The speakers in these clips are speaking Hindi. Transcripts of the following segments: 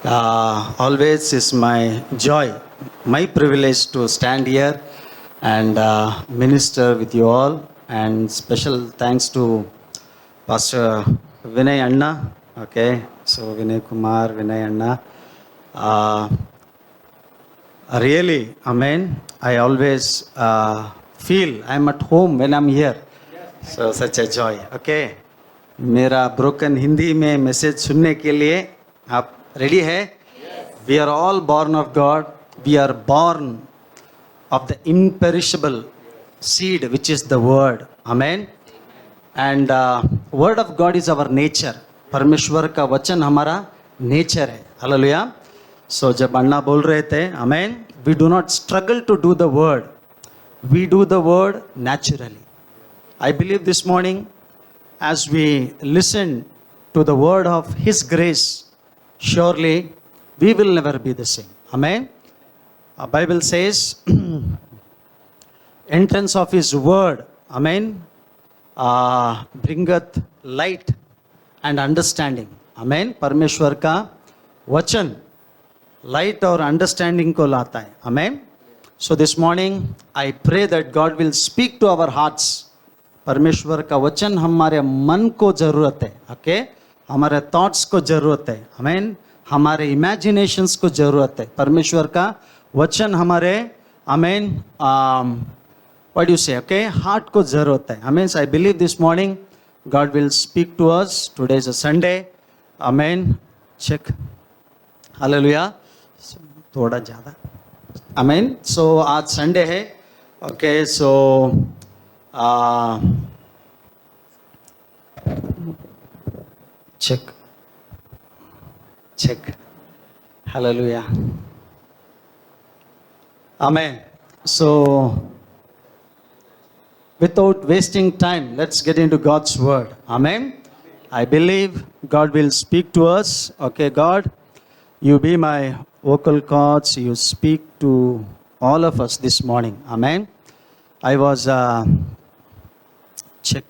Always is my joy, my privilege to stand here and minister with you all. And special thanks to Pastor Vinay Anna. Okay, so Vinay Kumar, Vinay Anna. Uh, Really, Amen. I always feel I'm at home when I'm here. So such a joy. Okay. मेरा ब्रोकन हिंदी में मैसेज सुनने के लिए आप रेडी है? We are all born of God. We are born of the imperishable seed which is the word. Amen. And word of God is our nature. परमेश्वर का वचन हमारा नेचर है. हालेलुया. सो जब अन्ना बोल रहे थे amen, we do not struggle to do the word, we do the word naturally. I believe this morning as we listen to the word of his grace, surely we will never be the same. Amen. Bible says entrance of his word, amen, bringeth light and understanding. Amen. परमेश्वर का वचन लाइट और अंडरस्टैंडिंग को लाता है. Amen. So this morning I pray that God will speak to our hearts. परमेश्वर का वचन हमारे मन को ज़रूरत है. ओके, हमारे थॉट्स को ज़रूरत है. आमीन. हमारे इमेजिनेशंस को ज़रूरत है. परमेश्वर का वचन हमारे amen what you say okay heart को ज़रूरत है. Amen. I believe this morning God will speak to us. Today is a Sunday. Amen. Check. Hallelujah. थोड़ा ज़्यादा. आमीन. सो आज संडे है. Okay, so check. Hallelujah. Amen. So without wasting time, let's get into God's word. Amen. I believe God will speak to us. Okay, God, you be my vocal cords. You speak to all of us this morning. Amen. I was check.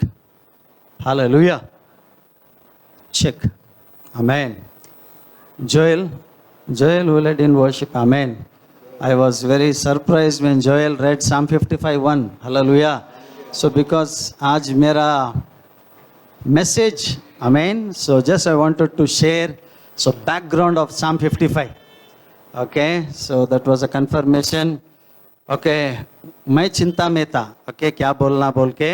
Hallelujah. Check. Amen. Joel who led in worship. Amen. I was very surprised when Joel read Psalm 55:1. Hallelujah. So because आज मेरा message, amen. So just I wanted to share so background of Psalm 55. Okay. So that was a confirmation. Okay. मैं चिंता में था. Okay. क्या बोलना बोल के.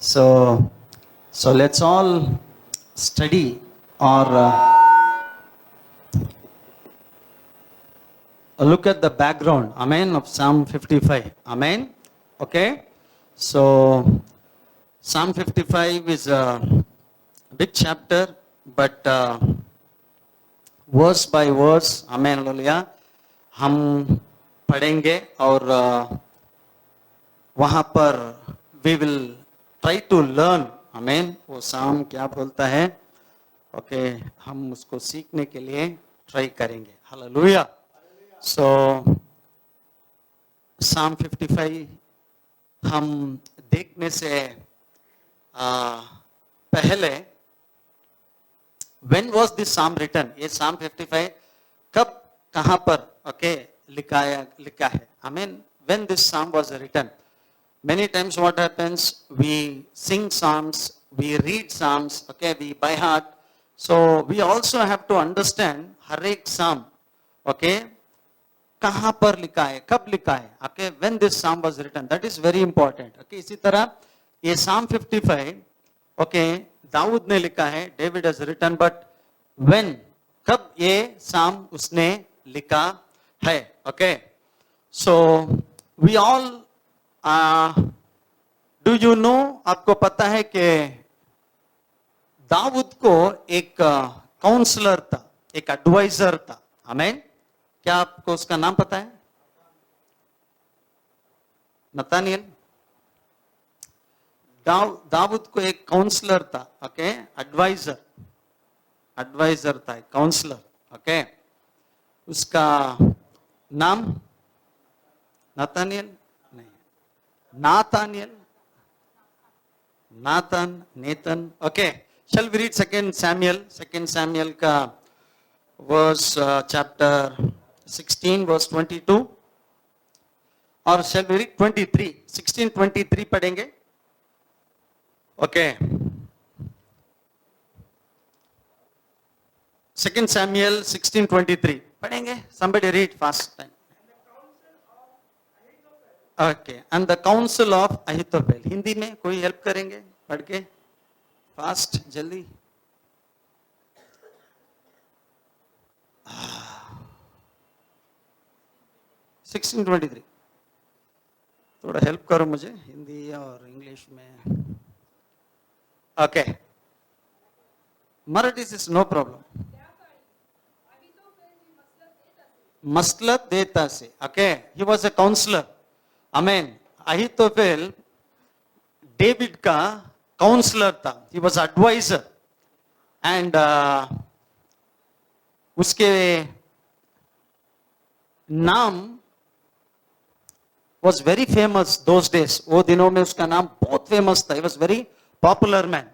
So let's all study or look at the background, amen, of Psalm 55. Amen. Okay. So Psalm 55 is a big chapter, but verse by verse, amen, hallelujah, हम पढ़ेंगे और वहाँ पर we will try to learn. आमीन. वो साम क्या बोलता है. ओके, हम उसको सीखने के लिए ट्राई करेंगे. हालेलुया. सो साम 55 हम देखने से पहले व्हेन वाज दिस साम रिटन, ये साम 55 कब कहां पर ओके लिखा है. Amen. When this psalm was written. Many times what happens, we sing psalms, we read psalms, okay, we by heart. So we also have to understand हर एक psalm, okay, कहाँ पर लिखा है, कब लिखा है, okay, when this psalm was written, that is very important. Okay, इसी तरह ये Psalm 55, okay, दाऊद ने लिखा है, David has written, but when, कब ये psalm उसने लिखा है. Okay, so we all do you know, आपको पता है कि दाऊद को एक काउंसलर था, एक एडवाइजर था. आमीन. क्या आपको उसका नाम पता है? नतानियल. दाऊद को एक काउंसलर था. ओके, एडवाइजर था, काउंसलर. ओके, उसका नाम Nathaniel Nathaniel, Nathan. Okay. Shall we read second Samuel का verse chapter 16 verse 22 और shall we read 23 16:23 पढ़ेंगे. Okay. 2 Samuel 16:23 पढ़ेंगे. Somebody read fast time. Okay. And the counsel of Ahithophel. Hindi में कोई हेल्प करेंगे पढ़ के फास्ट जल्दी. सिक्सटीन 23 थोड़ा हेल्प करो मुझे हिंदी और इंग्लिश में. Okay. Marathi is no problem. मसलत देता से. Okay. He was a counsellor. Amen. Ahithophel David का काउंसलर था. ही वॉज एडवाइजर एंड उसके नाम was very famous those days. वो दिनों में उसका नाम बहुत फेमस था. He was very popular man.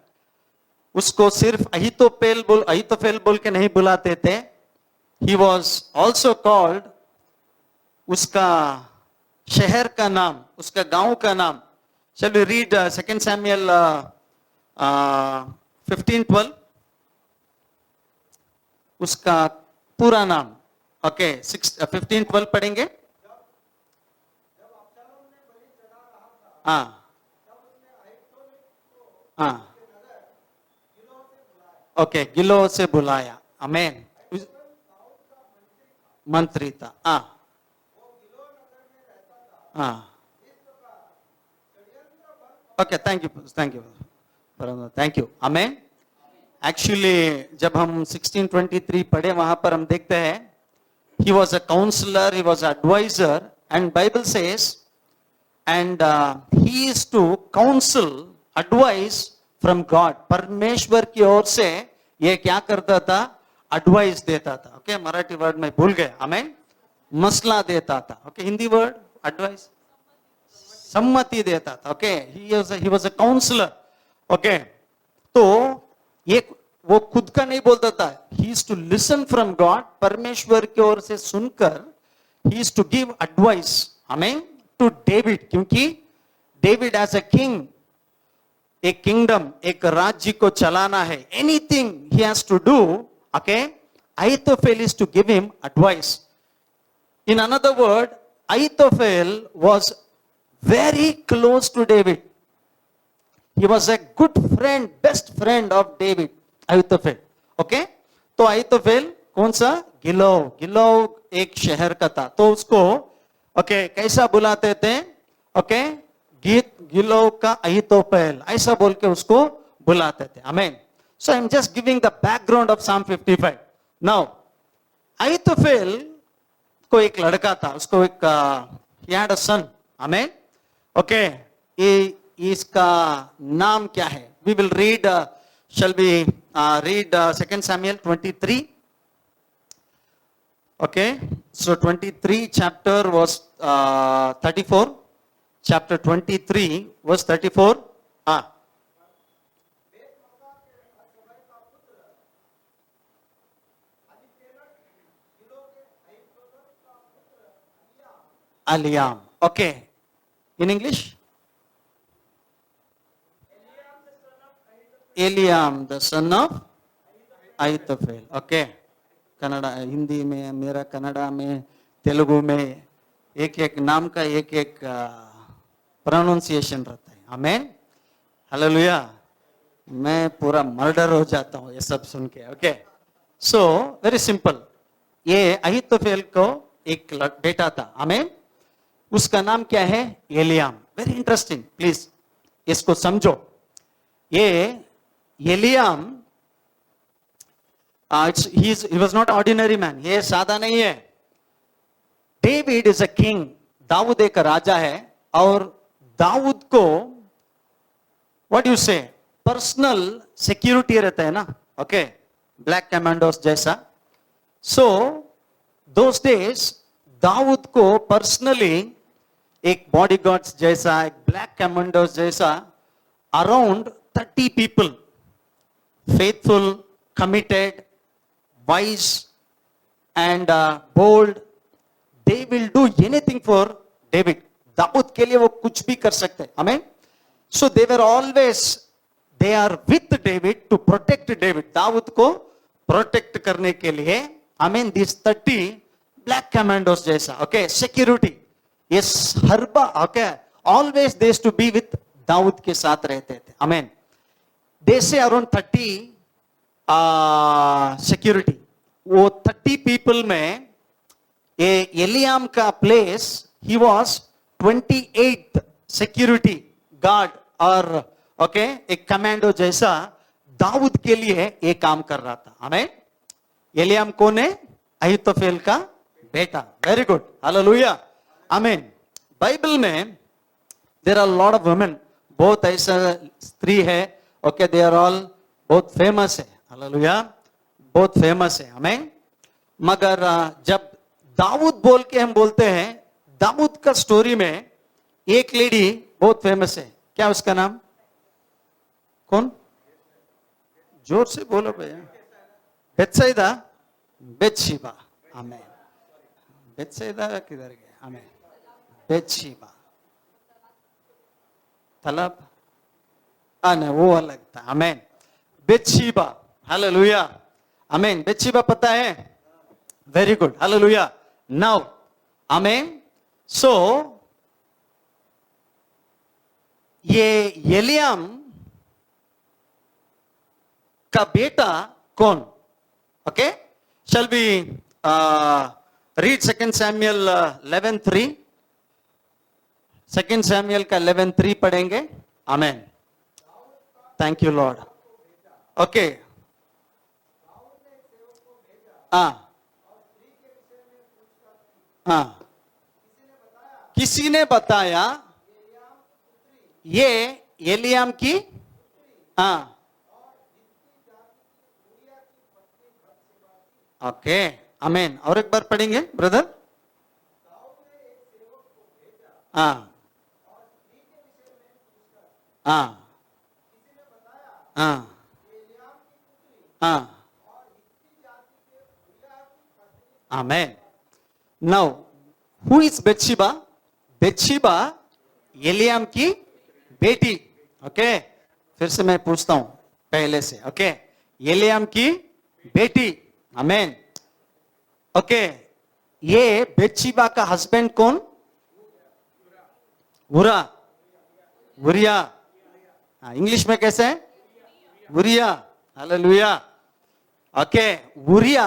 उसको सिर्फ अहीतोफेल बोल के नहीं बुलाते थे. He was also called, उसका शहर का नाम, उसका गांव का नाम. Shall we read 2 Samuel 15:12? उसका पूरा नाम. ओके. 15:12 पढ़ेंगे. हाँ हाँ. ओके. गिलो से बुलाया. आमीन. मंत्री था. हाँ हाँ. ओके. Thank you. आमीन. एक्चुअली जब हम 16:23 पढ़े वहां पर हम देखते हैं he was a counselor, he was an advisor, and Bible says and he is to counsel, advice from God. परमेश्वर की ओर से ये क्या करता था? एडवाइस देता था. ओके. मराठी वर्ड में भूल गया. आमीन. मसला देता था. ओके. हिंदी वर्ड एडवाइस सम्मति देता था. Okay. he was a counselor. Okay. तो ये वो खुद का नहीं बोलता था. he is to listen from God. परमेश्वर की ओर से सुनकर he is to give advice. Amen. To David. क्योंकि डेविड एज अ किंग, एक किंगडम, एक राज्य को चलाना है. Anything he has to do. Okay. Ahithophel is to give him advice. In another word, Ahithophel was very close to David. He was a good friend, best friend of David, Ahithophel. Okay. तो अहीतोफेल कौन सा? गिलो एक शहर का था. तो उसको ओके कैसा बुलाते थे? ओके. गिलो का अहीतोफेल ऐसा बोल के उसको बुलाते थे. Amen. So I am just giving the background of Psalm 55. Now Ahithophel को एक लड़का था. उसको एक he had a son. Amen. Okay. ये इसका नाम क्या है? We will read. shall we read 2 Samuel 23? Okay, so 23 chapter was 34. Chapter 23 was 34. Aliam. Okay. In English? Eliam, the son of Ahithophel. Okay. Kannada, Hindi में, मेरा कन्नड़ा में, तेलुगु में एक एक नाम का एक एक प्रोनाउंसिएशन रहता है. आमीन. हालेलुया. मैं पूरा मर्डर हो जाता हूँ ये सब सुन के. ओके. So very simple. ये अहीतोफेल को एक बेटा था. आमीन. उसका नाम क्या है? एलियाम. Very interesting. प्लीज इसको समझो. ये एलियाम he was not ordinary man. ये सादा नहीं है. David is a king. Daud एक राजा है. और दाऊद को what you say personal security रहता है ना. ओके. ब्लैक कमांडोस जैसा. सो दोस डेज दाऊद को पर्सनली एक बॉडीगार्ड्स जैसा, एक ब्लैक कमांडोस जैसा around 30 people, faithful, committed, wise, and bold. They will do anything for David. Daud के लिए वो कुछ भी कर सकते हैं. Amen. So they were always, they are with David to protect David. Dawood को प्रोटेक्ट करने के लिए. Amen. These 30 black commandos जैसा. Okay. Security. Yes. हरबा. Okay. Always they used to be with Dawood के साथ रहते थे. Amen. They say around 30 security. वो 30 people में ये एलियाम का place, he was 28th security guard और ओके एक कमांडो जैसा दाऊद के लिए ये काम कर रहा था. हमें एलियाम कौन है? अहीतोफेल का बेटा. Very good. Hallelujah. Amen. Bible में there are lot of women, बहुत ऐसा स्त्री है. ओके दे आर ऑल बहुत फेमस है. हालेलुया. बहुत फेमस है. हमें मगर जब दाऊद बोल के हम बोलते हैं, दाऊद का स्टोरी में एक लेडी बहुत फेमस है. क्या उसका नाम? कौन? जोर से बोलो भैया. बेत्सैदा. बेतशीबा. आमीन. बेत्सैदा किधर गया? आमीन. बेतशीबा. तलब नहीं, वो अलग था. आमीन. बेतशीबा. हालेलुया. आमीन. बेतशीबा पता है? Very good. हालेलुया. नाउ आमीन. सो ये एलियाम का बेटा कौन? Okay shall be read 2 Samuel 11:3. 2 Samuel का 11:3 पढ़ेंगे. आमीन. Thank you Lord. ओके किसी ने बताया ये एलियाम की. ओके आमीन. और एक बार पढ़ेंगे brother. Amen. Now who is Bathsheba? Bathsheba Eliam की बेटी. ओके फिर से मैं पूछता हूं पहले से. ओके एलियाम की बेटी. आमीन. ओके ये बेतशीबा का हस्बैंड कौन? उरा. उरिया. इंग्लिश में कैसे है? उरिया. हालेलुया. ओके उरिया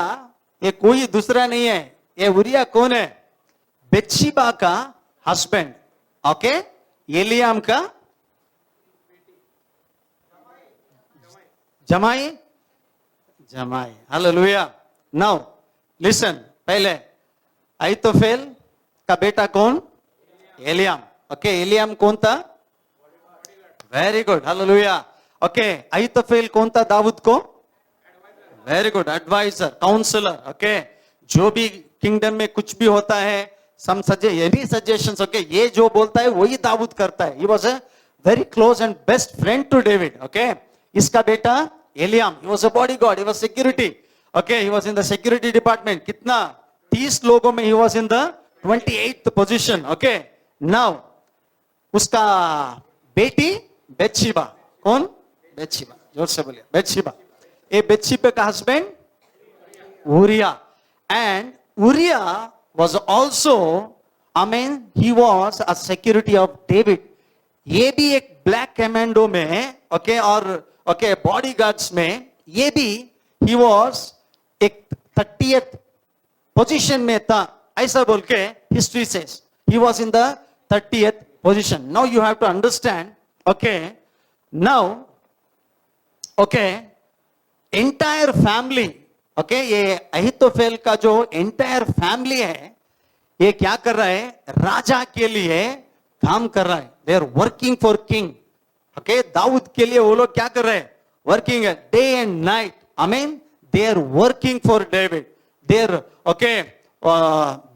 ये कोई दूसरा नहीं है. ये उरिया कौन है? बेतशीबा का हस्बैंड. ओके एलियाम का जमाई. जमाई. हालेलुया. Now listen. पहले अहीतोफेल का बेटा कौन? एलियाम. ओके एलियाम कौन था? Very good. Hallelujah. Okay Ahithophel कौन था दाऊद को? Very good. Advisor, counsellor. Okay जो भी किंगडम में कुछ भी होता है, सम एनी सजेशंस. ओके ये जो बोलता है वही दाऊद करता है. He was a very close and best friend to David. Okay इसका बेटा Eliam, he was a bodyguard, he was security. Okay he was in the security department. कितना? 30 लोगों में he was in the 28th position. Okay now उसका बेटी बेतशीबा. कौन? बेतशीबा. जोर से बोलिए. बेतशीबा. ये बेतशीबा का husband urea. And urea was also, I mean, he was a security of David. ये भी एक ब्लैक कमांडो में. ओके और ओके बॉडीगार्ड्स में ये भी he was एक 30th पोजीशन में था. ऐसा बोल के history says he was in the 30th position. Now you have to understand. Okay now okay entire family. Okay ये अहीतोफेल का जो एंटायर फैमिली है ये क्या कर रहा है? राजा के लिए काम कर रहा है. They are working for king. Okay Daud के लिए वो लोग क्या कर रहे हैं? वर्किंग है day and night. I mean they are working for David. They are okay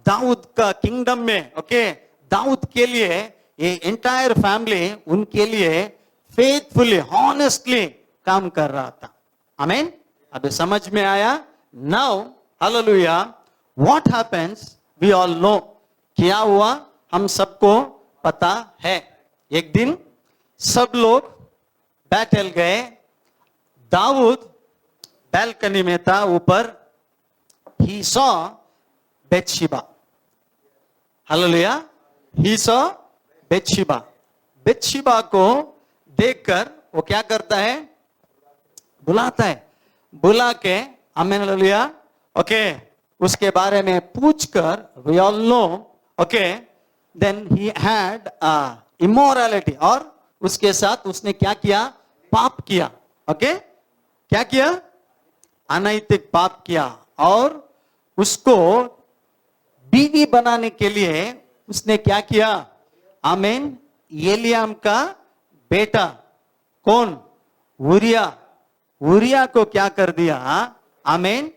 Daud का किंगडम में. ओके दाऊद के लिए ये एंटायर फैमिली उनके लिए फेथफुली हॉनेस्टली काम कर रहा था. आई मीन अभी समझ में आया? Now hallelujah. What happens? We all know. क्या हुआ हम सबको पता है. एक दिन सब लोग बैठल गए. दाऊद बैल्कनी में था ऊपर. He saw Bathsheba. Hallelujah. He saw Bathsheba. Bathsheba को देखकर वो क्या करता है? बुलाता है. बुला के आमेन हालेलुया. ओके, उसके बारे में पूछकर we all know. Okay, then he had immorality. और उसके साथ उसने क्या किया? पाप किया. ओके, क्या किया? अनैतिक पाप किया. और उसको बीवी बनाने के लिए उसने क्या किया? आमीन. एलियाम का बेटा कौन? उरिया. उरिया को क्या कर दिया? आमीन.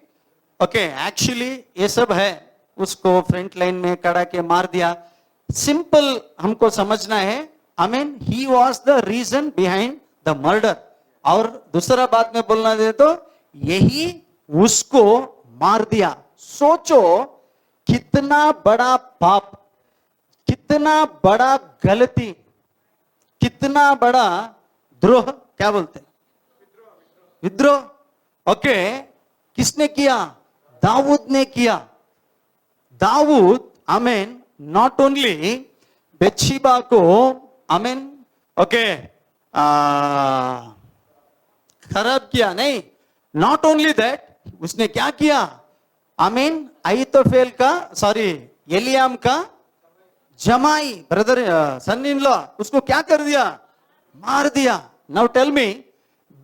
ओके, एक्चुअली ये सब है. उसको फ्रंट लाइन में कड़ा के मार दिया. सिंपल हमको समझना है. Amen. He was the reason behind the murder. और दूसरा बात में बोलना दे तो यही उसको मार दिया. सोचो कितना बड़ा पाप, कितना बड़ा गलती, कितना बड़ा द्रोह. क्या बोलते हैं? विद्रोह. ओके, किसने किया? दाऊद ने किया. दाऊद आमीन नॉट ओनली बेतशेबा को आमीन ओके खराब किया, नहीं. नॉट ओनली दैट, उसने क्या किया? आमीन अहीतोफेल का सॉरी एलियाम का जमाई ब्रदर सन इन लॉ उसको क्या कर दिया? मार दिया. नाउ टेल मी,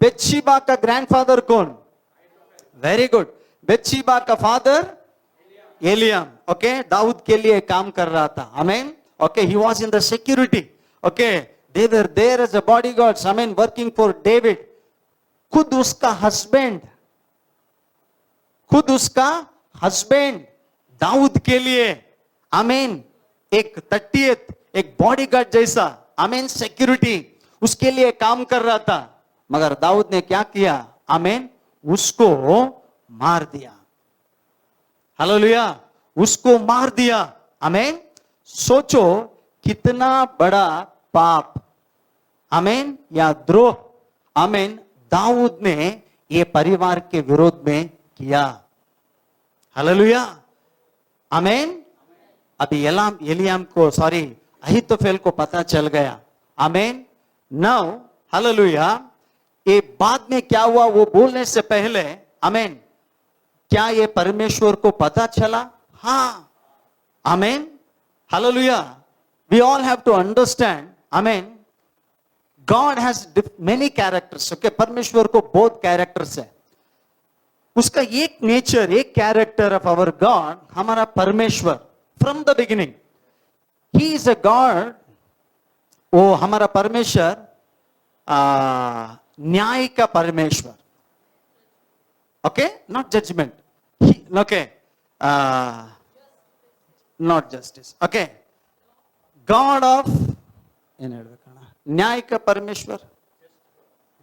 बेतशेबा का ग्रैंडफादर कौन? Very good. बेतशेबा का फादर एलियाम. ओके, दाऊद के लिए काम कर रहा था. Amen. Okay, he was in the security. Okay, they were there as a bodyguards. Amen, working for David. खुद उसका हस्बैंड दाऊद के लिए आमीन एक 30th एक बॉडीगार्ड जैसा आमीन सिक्योरिटी उसके लिए काम कर रहा था. मगर दाऊद ने क्या किया? आमीन उसको मार दिया. हालेलुया. उसको मार दिया. आमीन. सोचो कितना बड़ा पाप आमीन या द्रोह आमीन दाऊद ने ये परिवार के विरोध में किया. हालेलुया. आमीन. अभी एलियाम को सॉरी अहीतोफेल को पता चल गया. आमीन. Now hallelujah. ये बाद में क्या हुआ वो बोलने से पहले आमीन क्या ये परमेश्वर को पता चला? हाँ. Amen. Hallelujah. We all have to understand. Amen. God has many characters. Okay, परमेश्वर को बहुत कैरेक्टर्स है. उसका एक नेचर एक कैरेक्टर ऑफ आवर गॉड हमारा परमेश्वर from the beginning he is a God. वो हमारा परमेश्वर न्याय का परमेश्वर. Okay, not judgment. Okay, not justice. Okay, God of न्याय का परमेश्वर,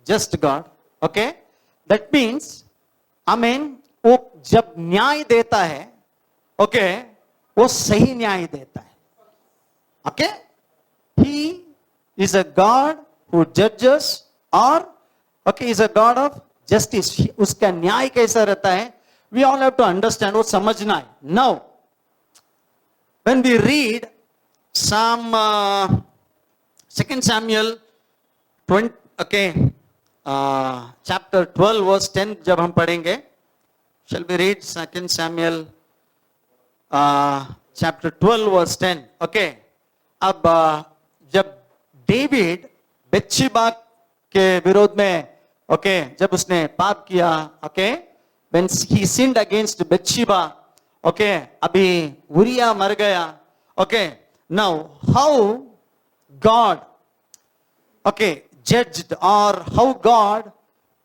just God. Okay, that means amen वो जब न्याय देता है ओके वो सही न्याय देता है. Okay, he is a God who जजेस और okay is a God of justice. उसका न्याय कैसा रहता है? We all have to understand. वो समझना है. Now when we read Psalm 2 Samuel 20 okay chapter 12 verse 10 जब हम पढ़ेंगे, shall we read 2 Samuel chapter 12 verse 10. Okay, अब जब डेविड बेतशेबा के विरोध में ओके जब उसने पाप किया okay when he sinned against Bathsheba okay अभी उरिया मर गया. Okay, now how God okay judged or how God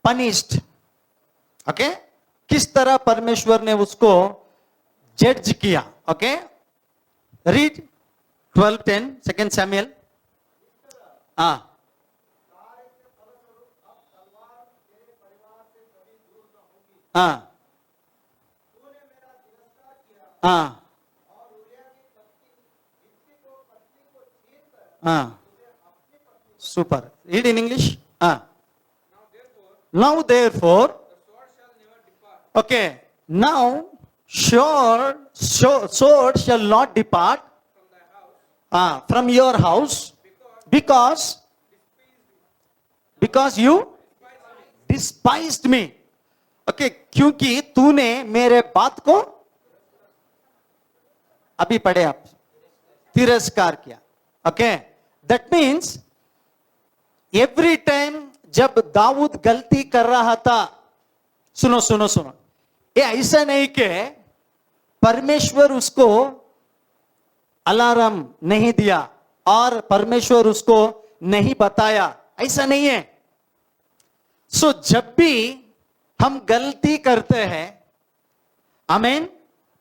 punished. Okay, किस तरह परमेश्वर ने उसको जज किया. Okay, read 12:10 2 Samuel. हाँ, हाँ, हाँ हाँ, super. Read in English. Now therefore, okay. Now sword shall not depart from your house, because you despised me. Okay, क्योंकि तूने मेरे बात को, अभी पढ़े आप, तिरस्कार किया. Okay, that means every time जब दाऊद गलती कर रहा था, सुनो सुनो सुनो, ये ऐसा नहीं कि परमेश्वर उसको अलार्म नहीं दिया और परमेश्वर उसको नहीं बताया, ऐसा नहीं है. सो जब भी हम गलती करते हैं, आमीन,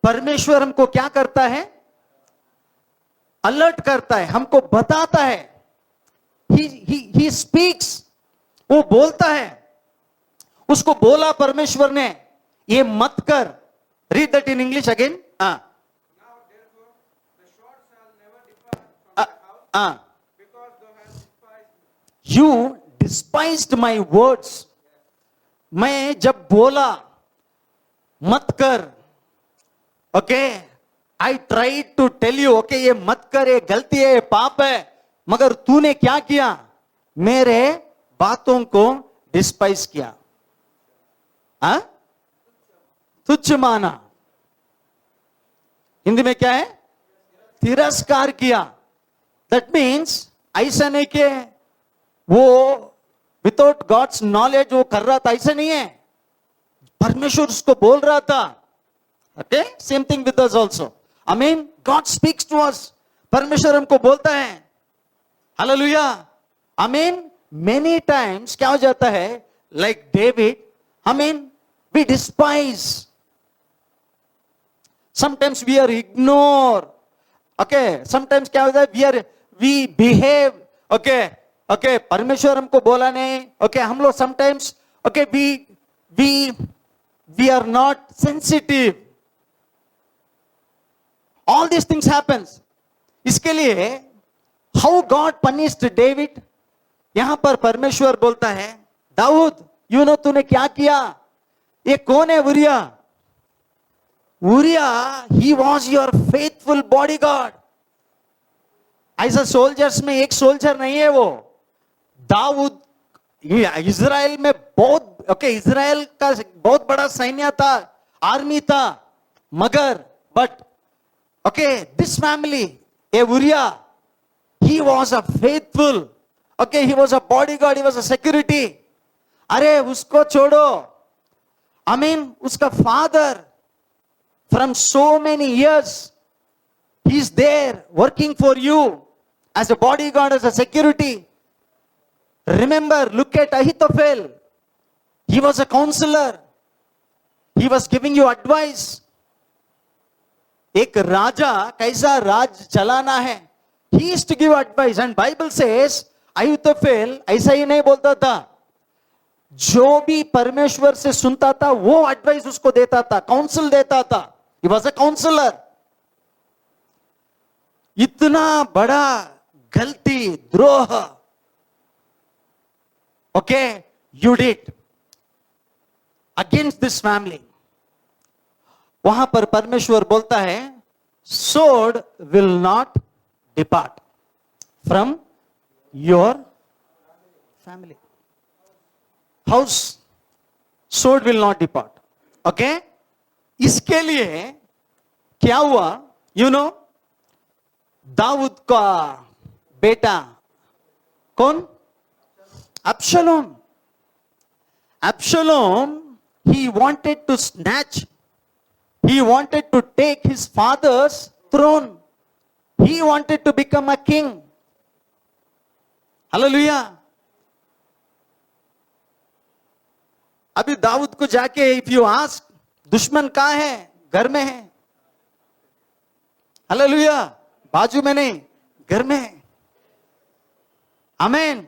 परमेश्वर हमको क्या करता है? अलर्ट करता है, हमको बताता है. ही स्पीक्स, वो बोलता है. उसको बोला परमेश्वर ने, ये मत कर. Read that in English again. You despised my words. मैं जब बोला मत कर, okay, I try to tell you, okay, ये मत कर, ये गलती है, ये पाप है, मगर तूने क्या किया? मेरे बातों को डिस्पाइज किया, तुच्छ माना. हिंदी में क्या है? तिरस्कार किया. दैट मीन्स ऐसा नहीं कि वो विदाउट गॉड्स नॉलेज वो कर रहा था, ऐसा नहीं है. परमेश्वर उसको बोल रहा था. Okay, same thing with us also. I mean, God speaks to us. परमेश्वर हमको बोलता है. Hallelujah. I mean, many times क्या हो जाता है, like David, I mean, we despise. Sometimes we are ignore. Okay, sometimes क्या होता है, वी बिहेव. ओके ओके, परमेश्वर हमको बोला नहीं. ओके, हम लोग sometimes, okay, we are not sensitive. All this things happens. इसके लिए हाउ गॉड पनिश्ड डेविड. यहां पर परमेश्वर बोलता है, दाऊद, यू नो तूने क्या किया? ये कौन है? Urea. Urea, he was your faithful bodyguard. ऐसा सोल्जर्स में एक सोल्जर नहीं है वो. दाऊद इजराइल में बहुत, ओके, इजराइल का बहुत बड़ा सैन्य था, आर्मी था, मगर but okay, this family, A urea, he was a faithful, okay, he was a bodyguard, he was a security. अरे उसको छोड़ो. I mean, उसका father from so many years, he's there working for you as a bodyguard, as a security. Remember, look at Ahithophel. He was a counselor. He was giving you advice. एक राजा कैसा राज चलाना है, he used to give advice. And Bible says Ahithophel ऐसा ही नहीं बोलता था. जो भी परमेश्वर से सुनता था वो एडवाइस उसको देता था, काउंसिल देता था. He was a counselor. इतना बड़ा गलती, द्रोह, okay, you did against this family. वहां पर परमेश्वर बोलता है, sword will not depart from your family. House, sword will not depart. Okay? इसके लिए क्या हुआ? You know, दाऊद का बेटा कौन? Absalom. Absalom, he wanted to snatch, he wanted to take his father's throne. He wanted to become a king. Hallelujah. अभी दाऊद को जाके इफ यू आस्क, दुश्मन कहां है? घर में है. हालेलुया. बाजू में नहीं, घर में है. Amen.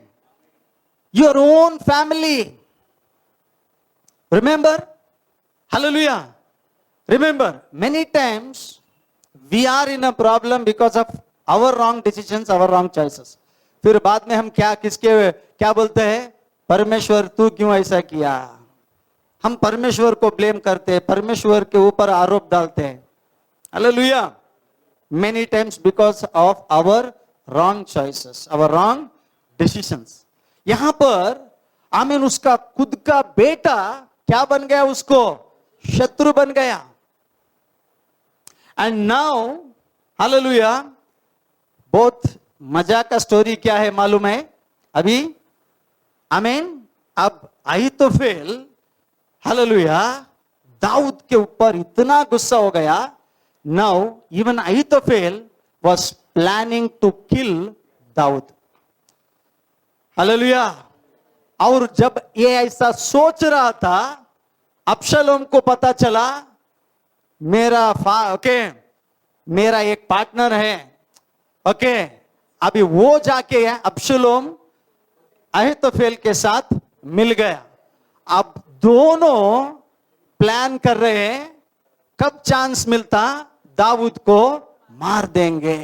Your own family. Remember, hallelujah. Remember, many times we are in a problem because of our wrong decisions, our wrong choices. फिर बाद में हम क्या बोलते हैं, परमेश्वर तू क्यों ऐसा किया। हम परमेश्वर को ब्लेम करते हैं, परमेश्वर के ऊपर आरोप डालते हैं। Hallelujah. Many times because of our wrong choices, our wrong decisions. यहां पर आमीन उसका खुद का बेटा क्या बन गया, उसको शत्रु बन गया। एंड नाउ हालेलुया, बहुत मजा का स्टोरी क्या है मालूम है अभी, आमीन। अब अहीतोफेल हालेलुया दाऊद के ऊपर इतना गुस्सा हो गया। Now even Ahithophel was planning to kill दाऊद। हालेलुया। और जब ये ऐसा सोच रहा था, अब्शलोम को पता चला मेरा एक पार्टनर है, ओके। अभी वो जाके अब्शलोम अहीतोफेल के साथ मिल गया। अब दोनों प्लान कर रहे हैं, कब चांस मिलता दाऊद को मार देंगे।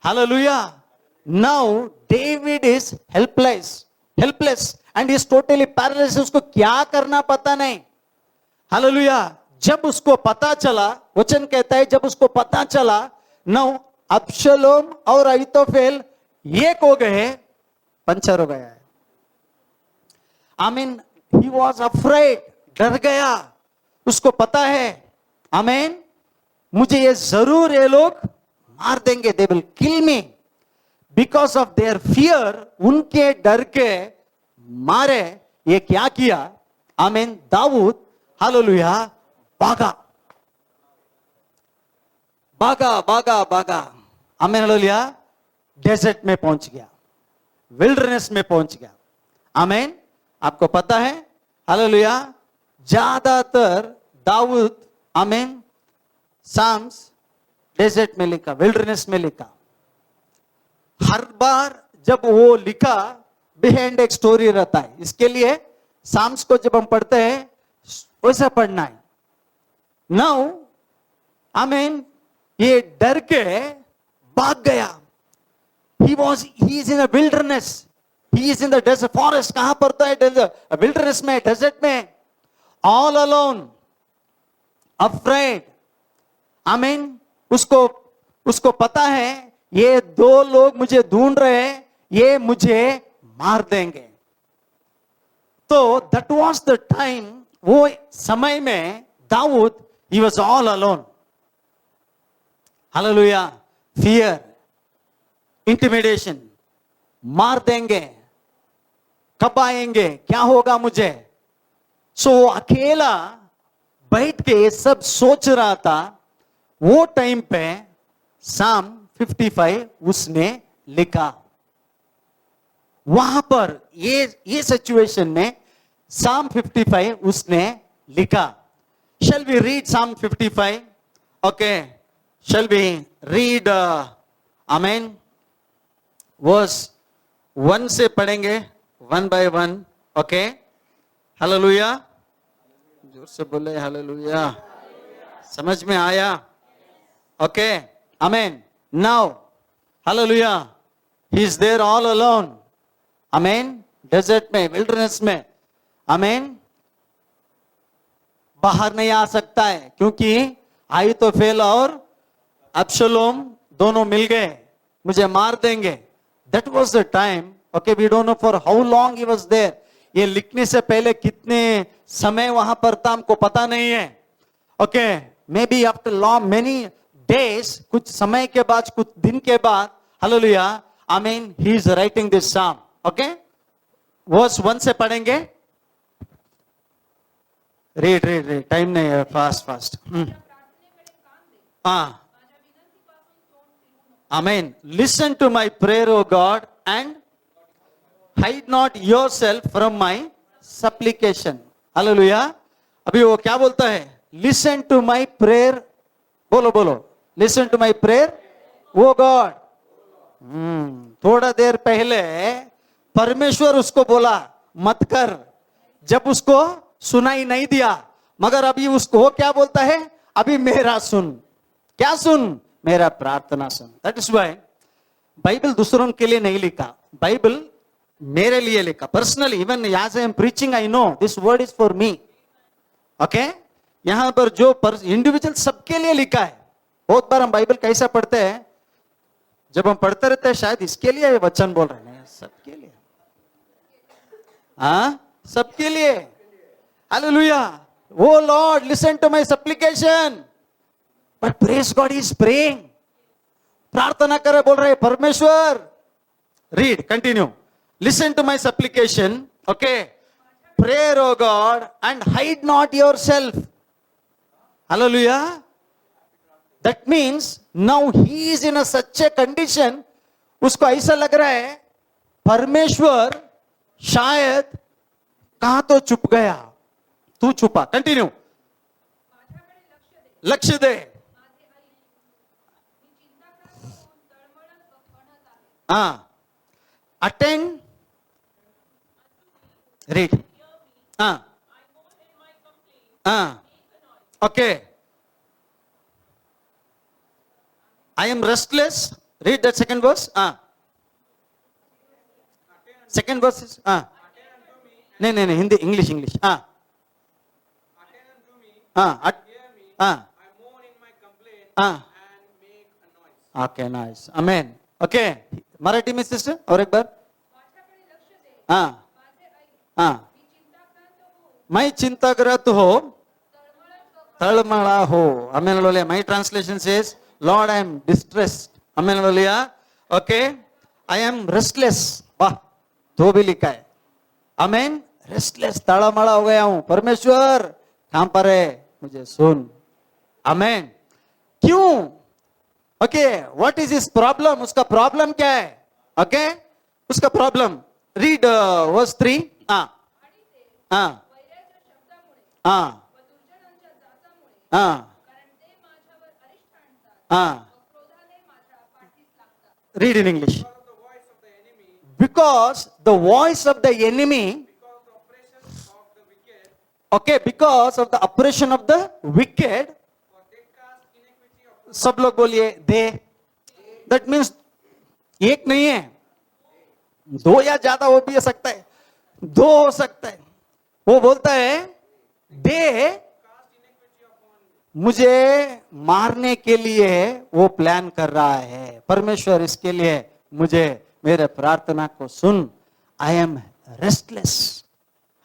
Hallelujah. Now David is helpless and is totally paralysed. उसको क्या करना पता नहीं। हालेलुया। जब उसको पता चला, वचन कहता है जब उसको पता चला, नाउ अब्शलोम और अहीतोफेल एक हो गए, पंचर हो गया है। आमीन, ही वॉज अफ्रेड, डर गया। उसको पता है आमीन मुझे ये जरूर ये लोग मार देंगे, they will kill me. Because of their fear, उनके डर के मारे ये क्या किया, आमीन दाऊद हालेलुया भागा भागा भागा भागा, आमीन हालेलुया। डेजर्ट में पहुंच गया, विल्डरनेस में पहुंच गया। आमीन। आपको पता है हालेलुया, ज्यादातर दाऊद आमीन साम्स डेजर्ट में लिखा, विल्डरनेस में लिखा। हर बार जब वो लिखा बिहाइंड एक स्टोरी रहता है। इसके लिए साम्स को जब हम पढ़ते हैं वैसा पढ़ना है। नाउ आमीन ये डर के भाग गया। he is in a wilderness, he is in the desert forest। कहां पड़ता है desert, wilderness में, desert में, all alone, afraid। आमीन। उसको पता है ये दो लोग मुझे ढूंढ रहे हैं, ये मुझे मार देंगे। तो that was the time, वो समय में दाऊद he was all alone। Hallelujah. fear, intimidation, मार देंगे, कब आएंगे, क्या होगा मुझे। सो अकेला बैठ के सब सोच रहा था। वो टाइम पे साम 55 उसने लिखा। वहां पर ये सिचुएशन में साम 55 उसने लिखा। शैल वी रीड साम 55? ओके, शैल वी रीड आमीन वर्स 1 से पढ़ेंगे, 1 by 1। Okay, hallelujah. जोर से बोले हालेलुया। समझ में आया? Okay, amen. Now hallelujah, he is there all alone, amen, desert में, विल्डरनेस में। आमीन। बाहर नहीं आ सकता है क्योंकि अहीतोफेल और अब्शलोम दोनों मिल गए, मुझे मार देंगे। That was the time, okay, we don't know for how long he was there। ये लिखने से पहले कितने समय वहां पर था हमको पता नहीं है। Okay, may be after long many days, कुछ समय के बाद, कुछ दिन के बाद, हालेलुया, आमीन, ही इज राइटिंग दिस साम। ओके, वर्स 1 से पढ़ेंगे। रीड, टाइम नहीं है, फास्ट। हाँ, Amen. Listen to my prayer, O God, and hide not yourself from my supplication। Hallelujah। अभी वो क्या बोलता है? Listen to my prayer। बोलो। Listen to my prayer, O God। थोड़ा देर पहले परमेश्वर उसको बोला मत कर, जब उसको सुनाई नहीं दिया, मगर अभी उसको क्या बोलता है? अभी मेरा सुन। क्या सुन? मेरा प्रार्थना सुन. That is why बाइबल दूसरों के लिए नहीं लिखा, बाइबल मेरे लिए लिखा. Personally even as I am preaching, I know this word is for me. Okay, यहां पर जो इंडिविजुअल सबके लिए लिखा है. बहुत बार हम बाइबल कैसा पढ़ते हैं, जब हम पढ़ते रहते हैं शायद इसके लिए ये वचन बोल रहे हैं, सबके लिए. हाँ, सबके लिए. Hallelujah. Oh Lord, listen to my supplication. But praise God, he is praying. प्रार्थना करे बोल रहे परमेश्वर. Read, continue. Listen to my supplication. Okay. Pray, O God, and hide not yourself. Hallelujah. That means now he is in a such a condition, उसको ऐसा लग रहा है परमेश्वर शायद कहां तो चुप गया, तू छुपा. कंटिन्यू. लक्ष्य दे. हाँ, अटेंड. रीड. हाँ, हाँ, okay. I am restless. Read that second verse. Second verse is नहीं, Hindi, English. Okay, nice. Amen. Okay, Marathi में सिस्टर और एक बार. मैं चिंताग्रस्त हो, तळमळा हो. आमेन. लोलिया. My translation says, Lord, I am distressed. Amen. लोलिया. Okay, I am restless. वाह, तो भी लिखा है. आमेन. रेस्टलेस, तड़मड़ा हो गया हूं. परमेश्वर कहां पर है, मुझे सुन. आमेन. क्यों? Okay, what is his problem? उसका प्रॉब्लम क्या है? ओके, उसका problem. Read verse 3. Read in English. Because the voice of the enemy, okay, because of the oppression of the wicked, सब लोग बोलिए दे. That means एक नहीं है, दो या ज्यादा हो भी सकता है, दो हो सकता है. वो बोलता है दे, मुझे मारने के लिए वो प्लान कर रहा है. परमेश्वर इसके लिए मुझे, मेरे प्रार्थना को सुन. I am restless.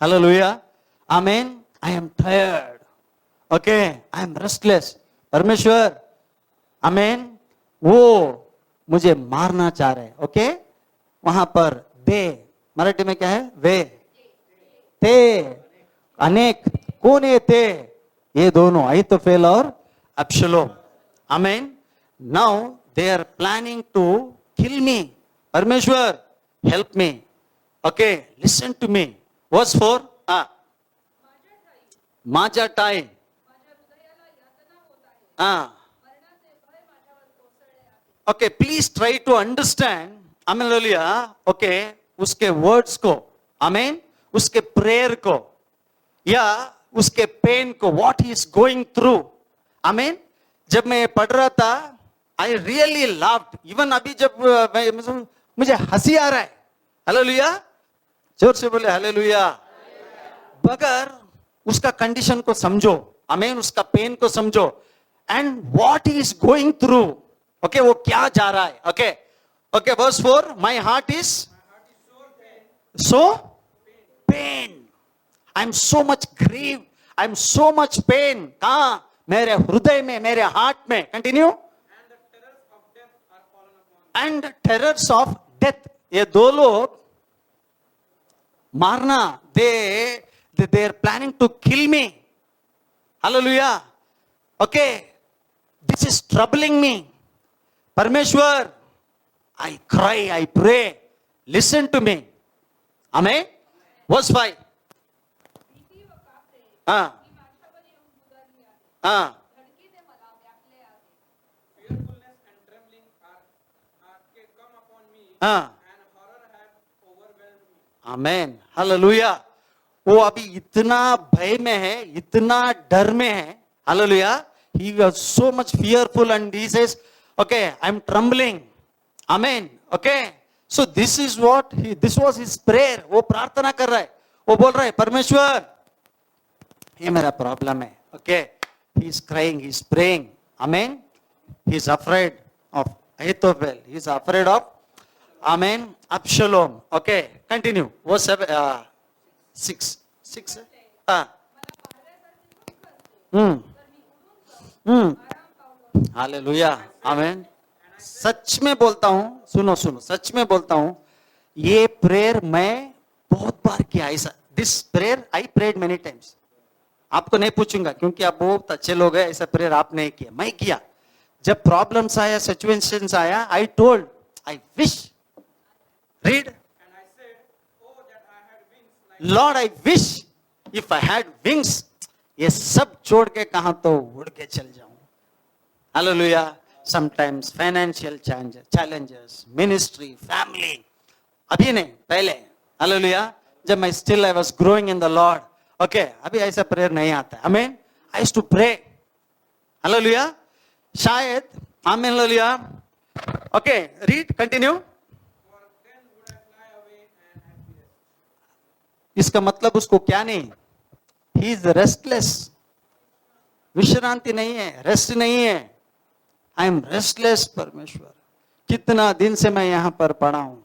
Hallelujah. Amen. I am tired. Okay, I am restless. परमेश्वर, आमेन, वो मुझे मारना चाह रहे. ओके, वहां पर दे, मराठी में क्या है? वे, ते, अनेक. कौन है ते? ये दोनों, अहीतोफेल और Absalom. Amen. Now they are planning to kill me. परमेश्वर, help me. Okay, listen to me. Verse 4. माझा time. Okay, please try to understand. Amen. लोलिया. ओके, उसके वर्ड्स को, आमेन, उसके प्रेयर को, या उसके पेन को, what he is going through. Amen. जब मैं पढ़ रहा था, आई रियली लव्ड. इवन अभी जब मुझे हंसी आ रहा है. हालेलुया. जोर से बोले हालेलुया. मगर उसका कंडीशन को समझो. आमेन. उसका पेन को समझो. And what he is going through. Okay, वो क्या जा रहा है. Okay, okay, verse 4. My heart is so pain. I am so much grieve. I am so much pain. कहां? मेरे हृदय में, मेरे हार्ट में. Continue. And terrors of death. ये दो लोग मारना, they are planning to kill me. Hallelujah. Okay, this is troubling me. परमेश्वर, I cry, I pray, listen to me. Amen. Verse 5. Amen. Hallelujah. वो अभी इतना भय में है, इतना डर में है. Hallelujah. he was so much fearful and he says, okay, I'm trembling. Amen. Okay. So this is what this was his prayer. वो प्रार्थना कर रहा है, वो बोल रहा है परमेश्वर ये मेरा प्रॉब्लम है. Okay. He is crying, he is praying. Amen. He is afraid of Ahithophel. He is afraid of, amen, Absalom. Okay. Continue. Verse 6. 6. Hallelujah. आमेन. सच में बोलता हूं, सुनो सुनो, सच में बोलता हूं, ये प्रेयर मैं बहुत बार किया. ऐसा this prayer I prayed many times. आपको नहीं पूछूंगा क्योंकि आप बहुत अच्छे लोग हैं. ऐसा प्रेयर आप नहीं किया, मैं किया. जब प्रॉब्लम्स आया, सिचुएशंस आया, I told, I wish, read, Lord I wish if I had wings. ये सब छोड़ के कहां तो उड़ के चल जाऊं. Hallelujah. Sometimes financial challenges, ministry, family, अभी नहीं, पहले. हालेलुया. जब मैं still I was growing in the Lord. Okay. अभी ऐसा प्रेयर नहीं आता है. Amen. I used to pray. Hallelujah. शायद, amen. Hallelujah. Okay. Read, continue. इसका मतलब उसको क्या नहीं, ही इज रेस्टलेस. विश्रांति नहीं है, रेस्ट नहीं है. I am restless. परमेश्वर कितना दिन से मैं यहां पर पड़ा हूं.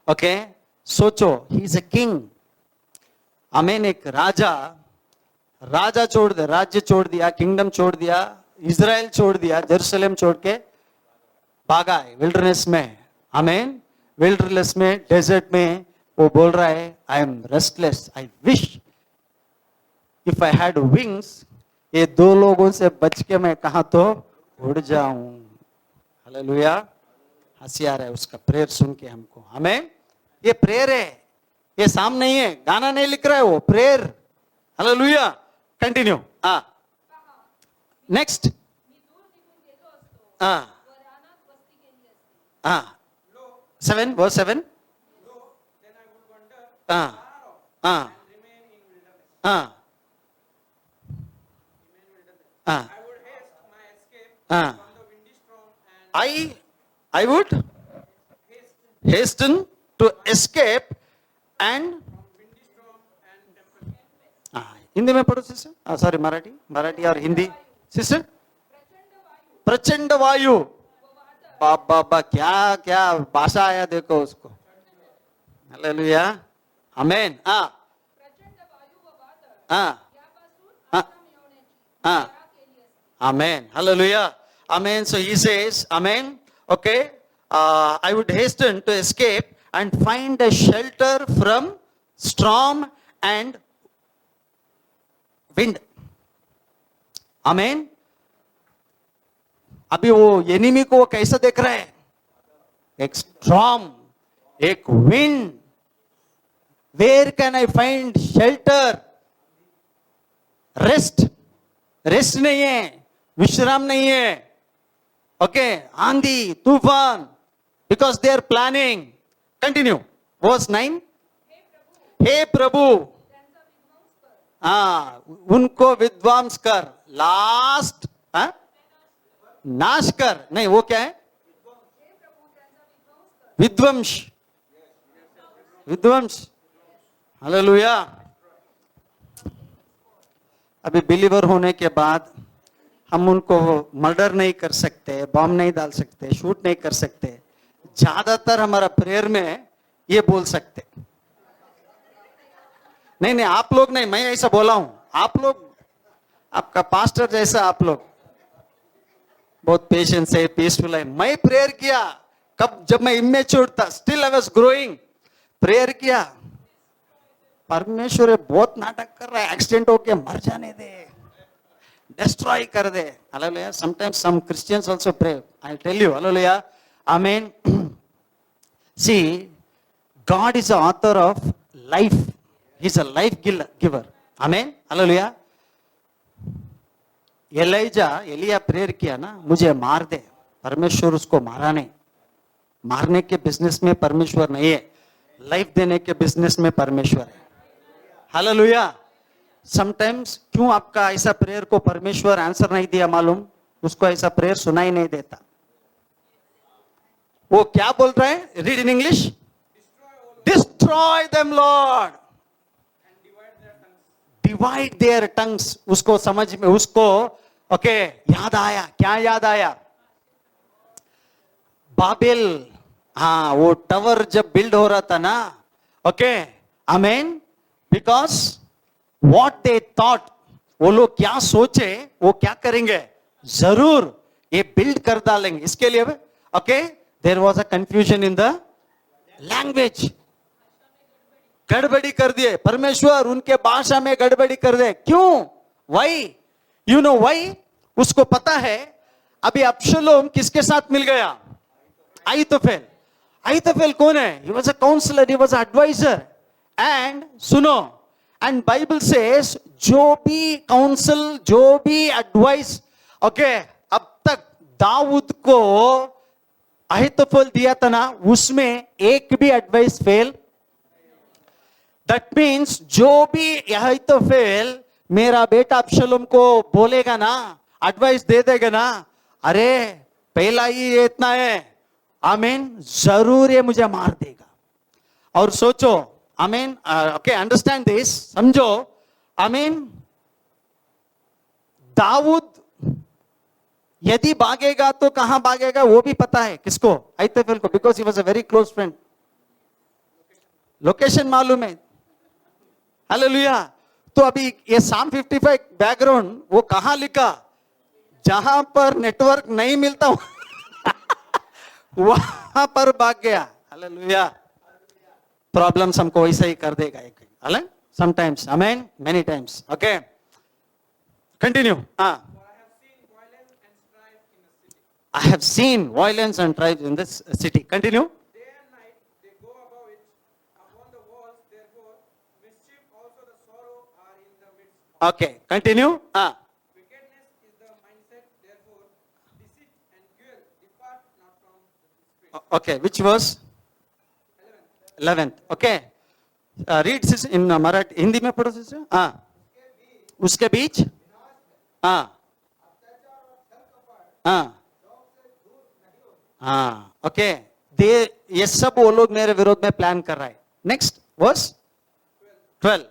ओके. सोचो, ही इज अ किंग. आमीन. एक राजा छोड़ दे, राज्य छोड़ दिया, किंगडम छोड़ दिया, इजराइल छोड़ दिया, जेरूशलेम छोड़ के भागा है विल्डरनेस में. आमीन. विल्डरनेस में, डेजर्ट में वो बोल रहा है I am restless. I wish if I had wings. ये दो लोगों से बच के मैं कहां तो उड़ जाऊं. हालेलुया. हंसी आ रहा है उसका प्रेयर सुन के हमको. हमें ये प्रेयर है, ये साम नहीं है, गाना नहीं लिख रहा है, वो प्रेयर. हालेलुया. कंटिन्यू. नेक्स्ट. हाँ 7 verse 7. I would hasten to escape and Hindi में पढ़ो सिस्टर. सॉरी, मराठी और हिंदी सिस्टर. प्रचंड वायु. बाबा क्या क्या भाषा आया देखो उसको. Hallelujah. Amen. Amen. Hallelujah. Amen. So he says, Amen. Okay. I would hasten to escape and find a shelter from storm and wind. Amen. अभी वो एनिमी को कैसा देख रहा है? एक स्ट्रॉम, एक wind. Where can I find shelter? Rest नहीं है, विश्राम नहीं है. ओके. आंधी, तूफान, because they are planning. Continue. Verse 9. हे प्रभु, उनको विध्वंस कर. लास्ट नाश कर. नहीं, वो क्या है? विध्वंस. हालेलुया. अभी बिलीवर होने के बाद हम उनको मर्डर नहीं कर सकते, बॉम्ब नहीं डाल सकते, शूट नहीं कर सकते. ज्यादातर हमारा प्रेयर में ये बोल सकते. नहीं, आप लोग नहीं, मैं ऐसा बोला हूं. आप लोग, आपका पास्टर जैसा आप लोग बहुत पेशेंस है, पीसफुल है. मैं प्रेयर किया कब? जब मैं इमेच्योर था, still I was growing. Prayer किया, परमेश्वर बहुत नाटक कर रहा है, एक्सीडेंट होके मर जाने दे, डिस्ट्रॉय कर दे. Hallelujah. Sometimes some Christians also pray. I tell you. Hallelujah. Amen. See, God is the author of life. He is a life giver. Amen. Hallelujah. Elijah prayer किया ना, मुझे मार दे. परमेश्वर उसको मारा नहीं. मारने के बिजनेस में परमेश्वर नहीं है, लाइफ देने के बिजनेस में परमेश्वर है. हालेलुया. समटाइम्स क्यों आपका ऐसा प्रेयर को परमेश्वर आंसर नहीं दिया मालूम? उसको ऐसा प्रेयर सुनाई नहीं देता. वो क्या बोल रहा है? Read in English. Destroy them Lord, divide their tongues. उसको समझ में, उसको ओके याद आया. क्या याद आया? बाबेल, हाँ, वो टावर जब बिल्ड हो रहा था ना, okay, amen, because what they thought, वो लोग क्या सोचे, वो क्या करेंगे, जरूर ये बिल्ड कर डालेंगे. इसके लिए okay, there was a confusion in the language. गड़बड़ी कर दिए परमेश्वर, उनके भाषा में गड़बड़ी कर दे. क्यों? वाई? You know why? उसको पता है अभी अब्शलोम किसके साथ मिल गया? अहीतोफेल. अहीतोफेल कौन है? He was a counsellor, he was a adviser. And सुनो, एंड बाइबल सेज जो भी काउंसिल, जो भी एडवाइस, ओके, अब तक दाऊद को अहीतोफेल दिया था ना, उसमें एक भी एडवाइस फेल. दैट मीन्स जो भी अहीतोफेल मेरा बेटा अब्शलोम को बोलेगा ना, एडवाइस दे देगा ना, अरे पहला ही ये इतना है, आमीन, जरूर ये मुझे मार देगा. और सोचो, आमीन, ओके, अंडरस्टैंड दिस, समझो, आमीन, दाऊद यदि भागेगा तो कहां भागेगा वो भी पता है. किसको? अहीतोफेल को, because he was a very close friend. Location मालूम है. हालेलुया. तो अभी ये साम 55 बैकग्राउंड वो कहां लिखा? जहां पर नेटवर्क नहीं मिलता वहां पर भाग गया. हालेलुया. प्रॉब्लम्स हमको वैसा ही कर देगा एक, समटाइम्स, आमेन, मेनी टाइम्स. Okay, continue. हाँ, I have seen violence and strife in this city. Continue. Day and night they go above it, upon the walls, therefore mischief also the sorrow are in the midst. Okay, continue. Wickedness is the mindset, therefore deceit and guile depart not from the spirit. Okay, which verse? 11th. Okay. Read this in Marathi. Hindi में पढ़ो सिस्टर. उसके बीच, ओके, दे, ये सब वो लोग मेरे विरोध में प्लान कर रहा है. Next verse 12.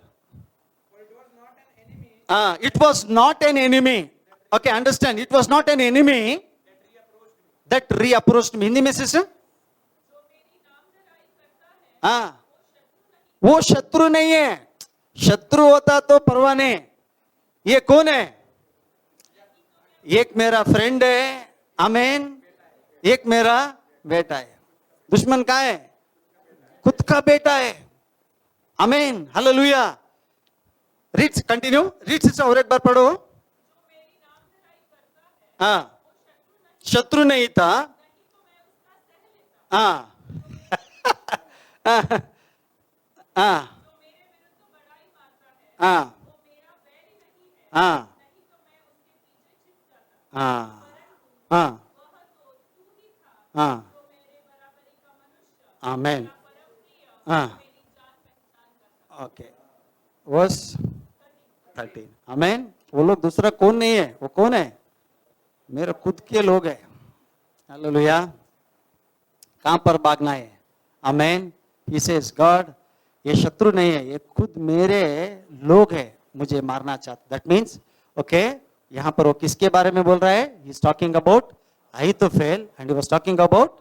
For it was not an enemy It was not an enemy. Okay, understand, it was not an enemy that reapproached me. Hindi में सिस्टर. वो शत्रु नहीं है. शत्रु होता तो परवाह नहीं. ये कौन है? एक मेरा फ्रेंड है, आमीन, एक मेरा बेटा है. दुश्मन कहाँ है? खुद का बेटा है. आमीन, hallelujah. Read, continue, read sister, और एक बार पढ़ो. हाँ, शत्रु नहीं था. हाँ हाँ हाँ हाँ हाँ हाँ, आमेन. हाँ, ओके, वर्स 13. आमेन. वो लोग दूसरा कौन नहीं है, वो कौन है? मेरे खुद के लोग है. हालेलुया. कहां पर भागना है? आमेन. ही सेज गॉड, ये शत्रु नहीं है, ये खुद मेरे लोग है, मुझे मारना चाहते. दैट मीन्स ओके, यहां पर वो किसके बारे में बोल रहा है? He is talking about Ahithophel and he was talking about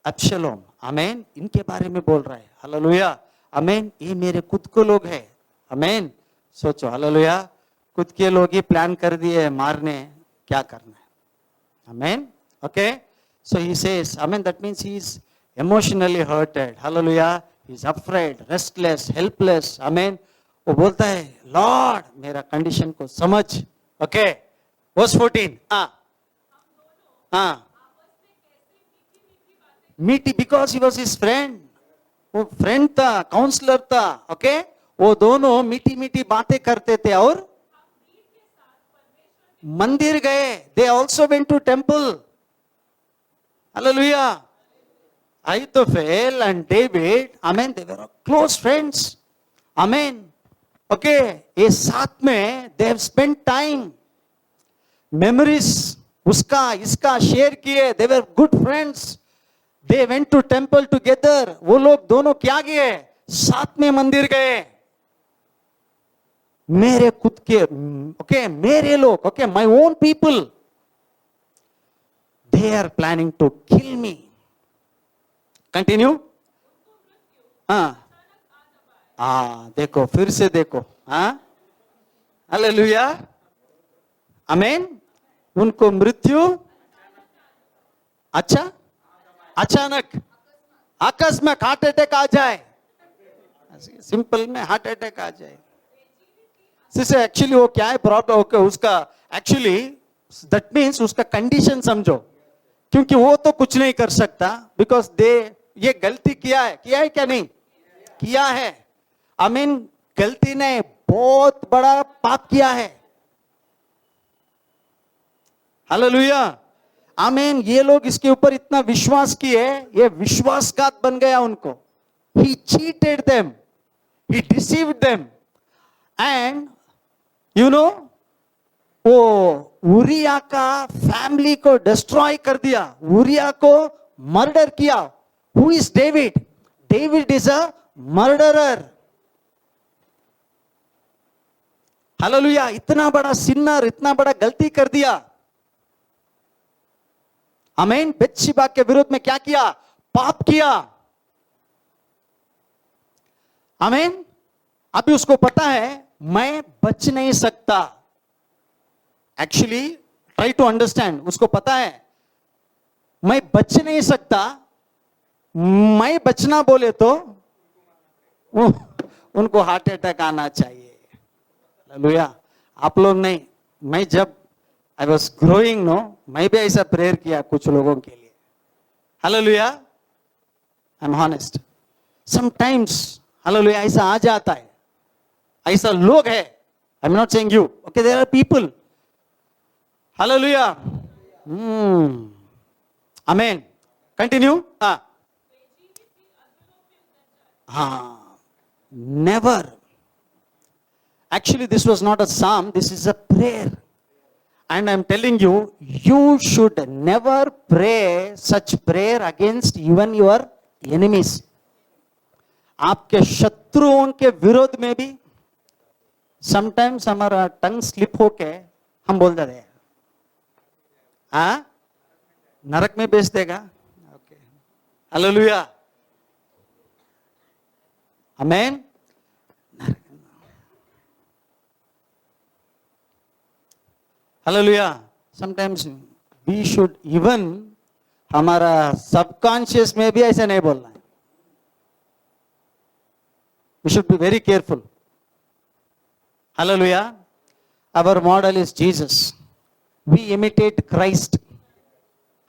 Absalom. Amen. इनके बारे में बोल रहा है. हालेलुया. आमेन. ये मेरे खुद को लोग है. आमेन. सोचो, हालेलुया, खुद के लोग ही प्लान कर दिए मारने, क्या करना है? Amen. Okay, so he says, amen, that means he is emotionally hurted. Hallelujah. He is afraid, restless, helpless. Amen. वो बोलता है, लॉर्ड मेरा कंडीशन को समझ. Okay, verse 14. मीठी, because he was his friend. वो फ्रेंड था, काउंसलर था. ओके, वो दोनों मीठी मीठी बातें करते थे और मंदिर गए. They also went to temple. Hallelujah. Ahithophel and David, amen, they were close friends. Amen. Okay, ये साथ में they have spend time, memories उसका इसका शेयर किए, they were good friends, they went to temple together, वो लोग दोनों क्या गए, साथ में मंदिर गए। मेरे खुद के ओके मेरे लोग, okay my own people, they are planning to kill me. Continue. देखो फिर से देखो, हाँ, हालेलुया, आमीन। उनको मृत्यु अच्छा अचानक आकस्मिक हार्ट अटैक आ जाए, सिंपल में हार्ट अटैक आ जाए। से एक्चुअली वो क्या है प्रॉब्लम, ओके उसका एक्चुअली दैट मीन्स उसका कंडीशन समझो, क्योंकि वो तो कुछ नहीं कर सकता, बिकॉज दे ये गलती किया है क्या नहीं किया है, आई मीन गलती ने बहुत बड़ा पाप किया है। हालेलुया, आमीन। ये लोग इसके ऊपर इतना विश्वास किए, ये विश्वासघात बन गया उनको। ही cheated them, he deceived them, and you know वो उरिया का फैमिली को डिस्ट्रॉय कर दिया, उरिया को मर्डर किया। Who is David? David is a murderer. Hallelujah, इतना बड़ा सिन्नर, इतना बड़ा गलती कर दिया। आमीन। बेत्शेबा के विरोध में क्या किया? पाप किया। आमीन। अभी उसको पता है मैं बच नहीं सकता। एक्चुअली ट्राई टू अंडरस्टैंड, उसको पता है मैं बच नहीं सकता, मैं बचना बोले तो उनको हार्ट अटैक आना चाहिए। हालेलुया। आप लोग नहीं, मैं जब आई वॉज ग्रोइंग नो, मैं भी ऐसा प्रेयर किया कुछ लोगों के लिए। Hallelujah, I am honest. Sometimes hallelujah ऐसा आ जाता है, ऐसा लोग है। I am not saying you, okay, there are people. Hallelujah, amen. Continue. हाँ, never. Actually, this was not a psalm, this is a prayer. And I'm telling you, you should never pray such prayer against even your enemies. आपके शत्रुओं के विरोध में भी समटाइम्स हमारा टंग स्लिप होके हम बोल देते हैं, हाँ, नरक में भेज देगा। Okay, hallelujah, amen. Hallelujah. Sometimes we should even, हमारा सबकॉन्शियस में भी ऐसे नहीं बोलना है। We should be very careful. Hallelujah. Our model is Jesus, we imitate Christ.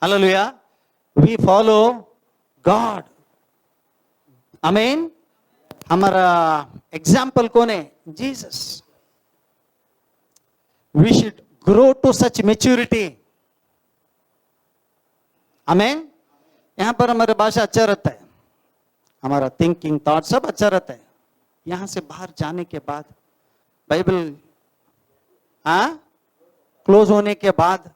Hallelujah, we follow God. Amen. हमारा एग्जाम्पल कौन है? Jesus. We should grow to such maturity. Amen. यहां पर हमारे भाषा अच्छा रहता है, हमारा थिंकिंग थॉट सब अच्छा रहता है। यहां से बाहर जाने के बाद, बाइबल क्लोज होने के बाद,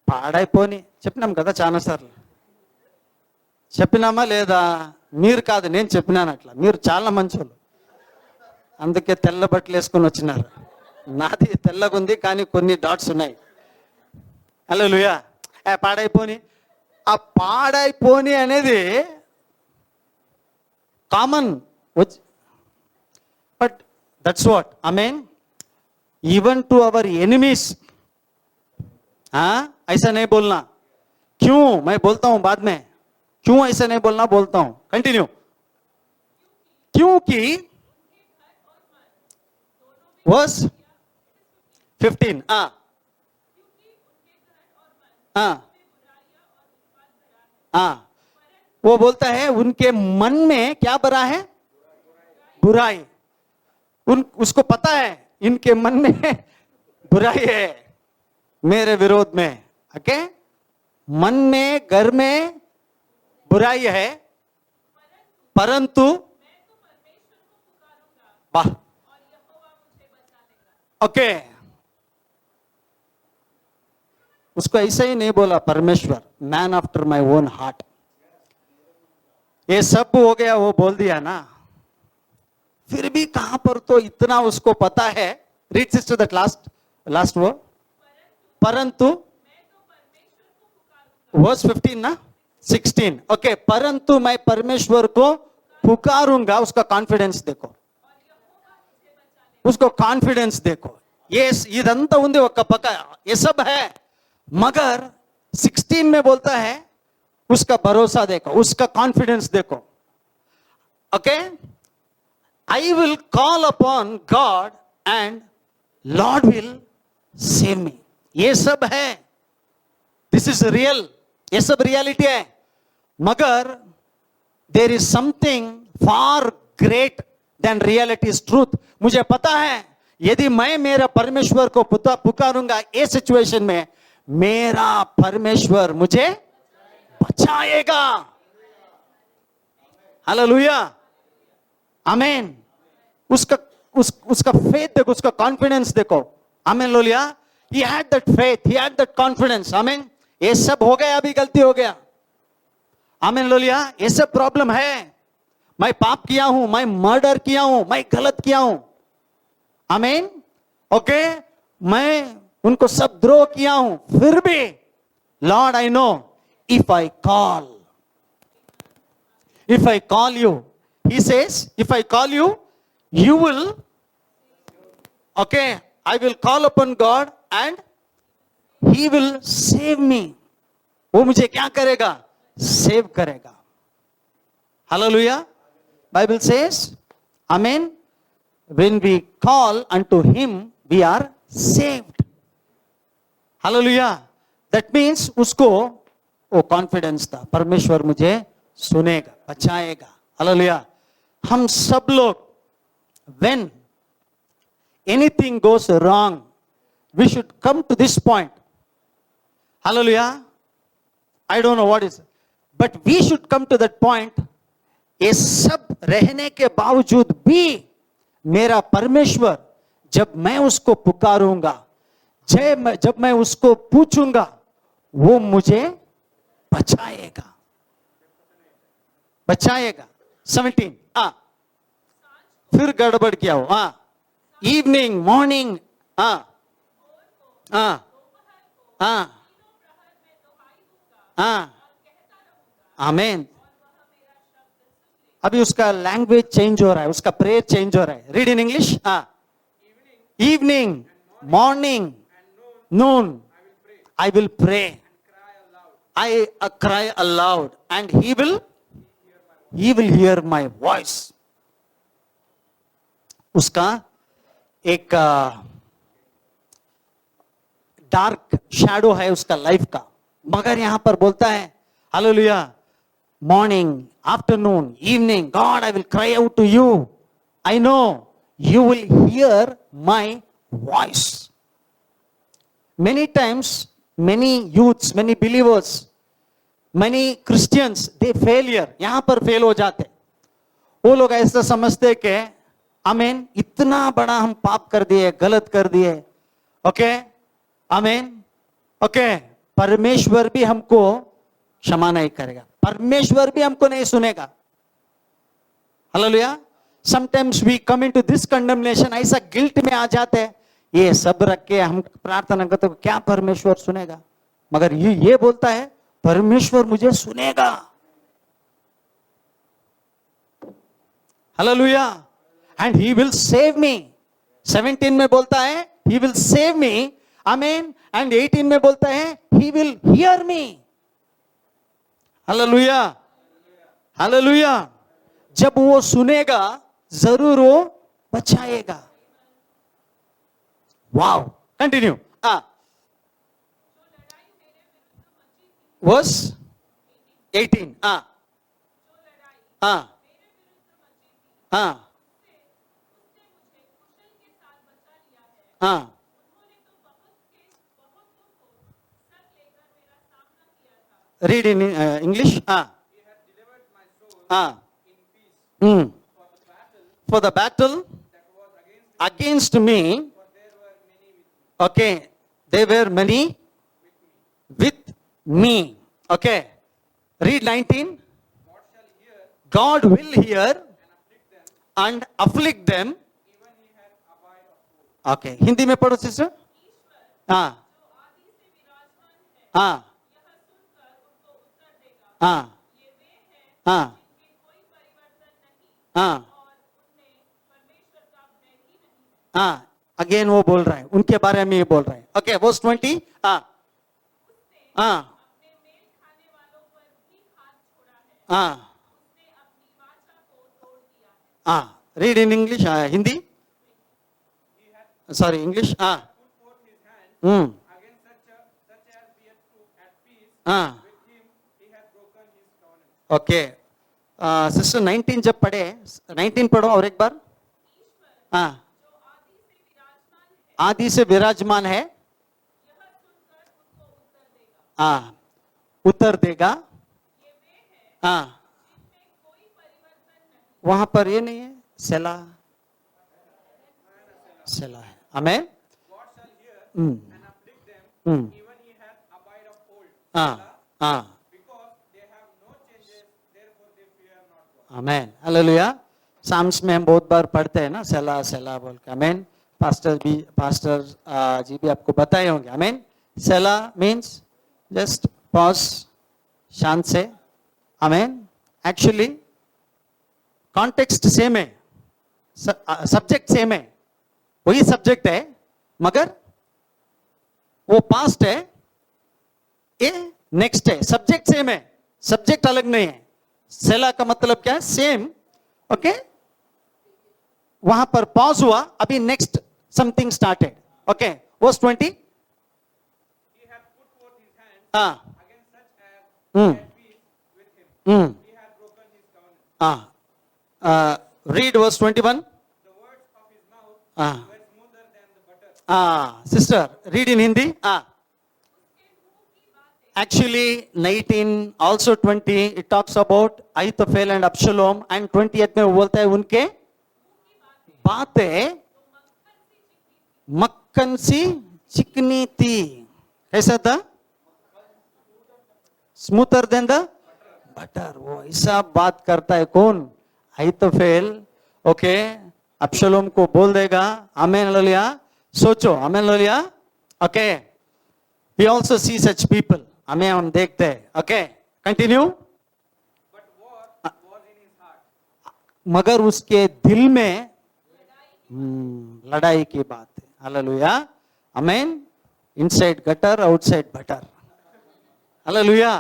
పాడైపోని చెప్పినాం కదా చాలా సార్లు. చెప్పినామా లేదా? మీరు కాదు, నేను చెప్పినాను అట్లా. మీరు చాలా మంచోళ్ళు, అందుకే తెల్ల బట్టలు వేసుకొని వచ్చినారు. నాది తెల్లగుంది కానీ కొన్ని డాట్స్ ఉన్నాయి. హల్లెలూయా. పాడైపోని, ఆ పాడైపోని అనేది common, but that's what, amen. Even to our enemies ऐसा नहीं बोलना। क्यों? मैं बोलता हूं बाद में, क्यों ऐसा नहीं बोलना बोलता हूं। कंटिन्यू। क्योंकि वर्स 15, वो बोलता है उनके मन में क्या भरा है? बुराई। उसको पता है इनके मन में बुराई है मेरे विरोध में। ओके, मन में, घर में बुराई है, परंतु वाह, ओके, उसको ऐसे ही नहीं बोला परमेश्वर, man after my own heart, ये सब हो गया, वो बोल दिया ना, फिर भी कहां पर तो इतना उसको पता है. Read sister that last word, परंतु वर्स 15 ना 16, ओके, परंतु मैं परमेश्वर को पुकारूंगा. उसका कॉन्फिडेंस देखो, उसको कॉन्फिडेंस देखो. ये इదంతా ఉంది ఒక్క పక్క, ये सब है, मगर 16 में बोलता है उसका भरोसा देखो, उसका कॉन्फिडेंस देखो. Okay, I will call upon God and Lord will save me. ये सब है, दिस इज रियल, ये सब रियलिटी है. मगर there is something far great than reality is truth. मुझे पता है यदि मैं मेरा परमेश्वर को पुकारूंगा इस सिचुएशन में, मेरा परमेश्वर मुझे बचाएगा. हालेलुया, आमीन. उसका फेथ देखो, उसका कॉन्फिडेंस देखो. आमीन लोलिया. He had that faith, he had that confidence. आमीन. ये सब हो गया, अभी गलती हो गया. आमीन लोलिया. ये सब प्रॉब्लम है, मैं पाप किया हूं, मैं मर्डर किया हूं, मैं गलत किया हूं. आमीन. ओके, मैं उनको सब द्रोह किया हूं, फिर भी Lord I know if I call you, he says if I call you, you will, okay, I will call upon God and he will save me. वो मुझे क्या करेगा? सेव करेगा. Hallelujah. Bible says, amen, when we call unto him we are saved. Hallelujah. That means उसको वो कॉन्फिडेंस था, परमेश्वर मुझे सुनेगा, बचाएगा. हालेलुया. हम सब लोग when anything goes wrong, we should come to this point. Hallelujah. I don't know what is, but we should come to that point. ये सब रहने के बावजूद भी मेरा परमेश्वर, जब मैं उसको पुकारूंगा, जब मैं उसको पूछूंगा, वो मुझे बचाएगा. 17. फिर गड़बड़ किया हो. इवनिंग, मॉर्निंग, आमीन. अभी उसका लैंग्वेज चेंज हो रहा है, उसका प्रेयर चेंज हो रहा है. Read in English. Evening, morning, Noon, I will pray. I cry aloud and he will hear my voice. उसका एक डार्क शैडो है उसका लाइफ का, मगर यहां पर बोलता है hallelujah, morning, afternoon, evening, God I will cry out to you, I know you will hear my voice. Many times, many youths, many believers, many Christians, they failure, यहां पर फेल हो जाते. वो लोग ऐसा समझते कि आमीन, इतना बड़ा हम पाप कर दिए, गलत कर दिए, ओके, आमीन, ओके, परमेश्वर भी हमको क्षमा नहीं करेगा, परमेश्वर भी हमको नहीं सुनेगा. Hallelujah. Sometimes we come into this condemnation, ऐसा गिल्ट में आ जाते हैं, ये सब रख के हम प्रार्थना करते, क्या परमेश्वर सुनेगा? मगर ये बोलता है परमेश्वर मुझे सुनेगा. Hallelujah. And he will save me. 17 में बोलता है he will save me, आमीन. And 18 में बोलता है he will hear me. Hallelujah, hallelujah. जब वो सुनेगा जरूर वो बचाएगा. Wow. Continue. Verse 18. Read in English. He hath delivered my soul in peace For the battle that was against against me, me, for there were many with me. okay, there were many with me. Okay, read 19. God shall hear God will hear and afflict them, and afflict them. even he had abide of old. Okay, Hindi में पढ़ो सिस्टर. हाँ हाँ हाँ हाँ हाँ हाँ, अगेन वो बोल रहा है उनके बारे में ये बोल रहा है. Okay, verse 20. हाँ हाँ हाँ हाँ, read in English. Hindi, sorry English. हाँ Put forth his hand against such as be at peace हाँ. with him, he had broken his covenant. Okay, sister 19 जब पढ़े, 19 पढ़ो और एक बार. हाँ, आदि से विराजमान है. हाँ, उत्तर देगा. हाँ, वहां पर ये नहीं है, सेला सेला है. आमेन. God shall hear hmm and afflict them, hmm even he had abide of old. हाँ हाँ, Because they have no changes, therefore they fear not God. Amen. Hallelujah. Psalms में हम बहुत बार पढ़ते हैं ना, सेला सेला बोल के. आमेन. पास्टर जी भी आपको बताए होंगे. आमेन. सेला मीन्स जस्ट पॉज, शांत से. आमेन. एक्चुअली कॉन्टेक्स्ट सेम है, सब्जेक्ट सेम है, वही सब्जेक्ट है, मगर वो पास्ट है, ये नेक्स्ट है. सब्जेक्ट सेम है, सब्जेक्ट अलग नहीं है. सेला का मतलब क्या है? सेम. ओके, वहां पर पॉज हुआ, अभी next something started. Okay, verse 20. He hath put forth his hand हाँ against such as Hmm. be at peace with him. Hmm He hath broken his covenant. हाँ, read verse 21. The words of his mouth हाँ were smoother than the butter. हाँ, सिस्टर रीड इन हिंदी. हाँ, actually 19 also 20 it talks about Ahithophel and Absalom, and 20th में वो बोलता है उनके बातें मक्खन सी चिकनी थी. कैसा था? Smoother than the butter. वो ऐसा बात करता है कौन? अहीतोफेल. ओके, अब्शलोम को बोल देगा. Amen hallelujah. सोचो, amen hallelujah. Okay, we also see such people. हमें हम देखते हैं. Okay, continue. But war was in his heart. मगर उसके दिल में लड़ाई की बात है. Hallelujah. Amen. Inside gutter, outside butter. Hallelujah.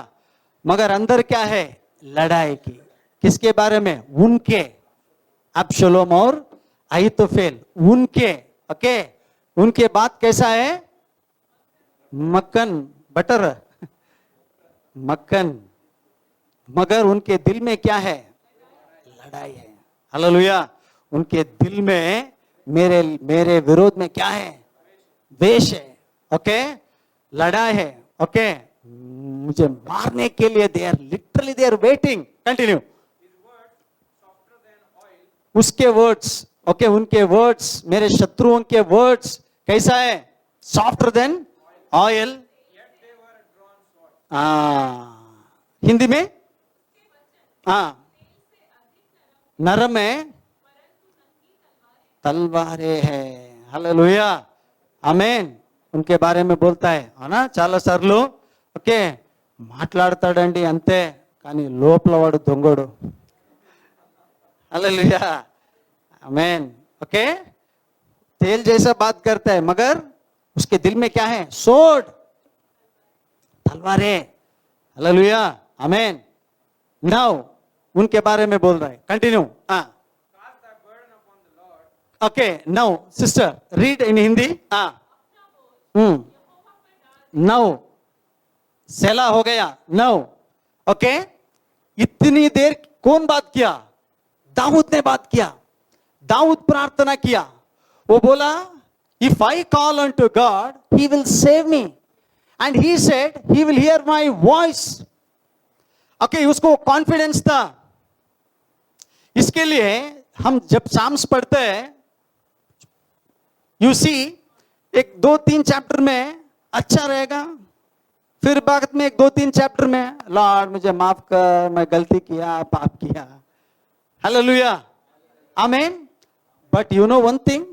मगर अंदर क्या है? लड़ाई की. किसके बारे में? उनके, अब्शलोम और अहीतोफेल. उनके. ओके, उनके बात कैसा है? मक्खन, बटर, मक्खन. मगर उनके दिल में क्या है? लड़ाई है. हालेलुया. उनके दिल में मेरे विरोध में क्या है? वेश है. ओके, लड़ाई है. ओके, मुझे मारने के लिए they are waiting. Continue. His words softer than oil, उसके वर्ड्स. ओके, उनके वर्ड्स, मेरे शत्रुओं के वर्ड्स कैसा है? Softer than oil. yet they were drawn swords. Hindi में हाँ, नरम है, तलवारें है. हालेलुया. आमेन. उनके बारे में बोलता है ना చాలా సార్లు. ఓకే, మాట్లాడతాడండి అంతే, కానీ లోపల వాడు దొంగడు. हालेलुया. आमेन. ओके, तेल जैसा बात करता है, मगर उसके दिल में क्या है? सोड, तलवारें. हालेलुया. आमेन. नाउ उनके बारे में बोल रहा है. कंटिन्यू. हाँ, Cast thy burden upon the Lord, okay. Now sister read in Hindi. हाँ, नाउ सेला हो गया. नाउ ओके, इतनी देर कौन बात किया? दाऊद ने बात किया. दाऊद प्रार्थना किया. वो बोला, if I call on to God he will save me, and he said he will hear my voice. Okay, उसको कॉन्फिडेंस था. इसके लिए हम जब साम्स पढ़ते हैं, यू सी, एक 2-3 चैप्टर में अच्छा रहेगा, फिर बाद में एक 2-3 चैप्टर में लॉर्ड मुझे माफ कर, मैं गलती किया, पाप किया। Hallelujah, amen. But you know one thing,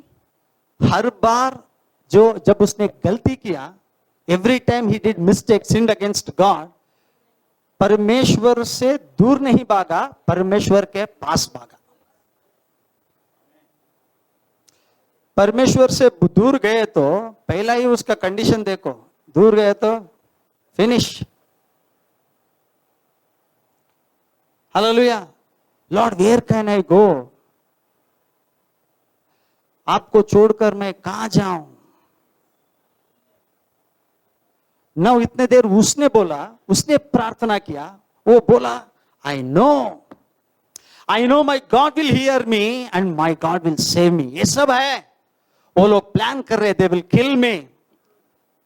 हर बार जब उसने गलती किया, every time he did mistake, sinned against God, परमेश्वर से दूर नहीं भागा, परमेश्वर के पास भागा। परमेश्वर से दूर गए तो पहला ही उसका कंडीशन देखो, दूर गए तो finish. Hallelujah, Lord where can I go, आपको छोड़कर मैं कहां जाऊं। ना इतने देर उसने बोला, उसने प्रार्थना किया, वो बोला I know my God will hear me and my God will save मी। ये सब है, वो लोग प्लान कर रहे, दे विल किल मी,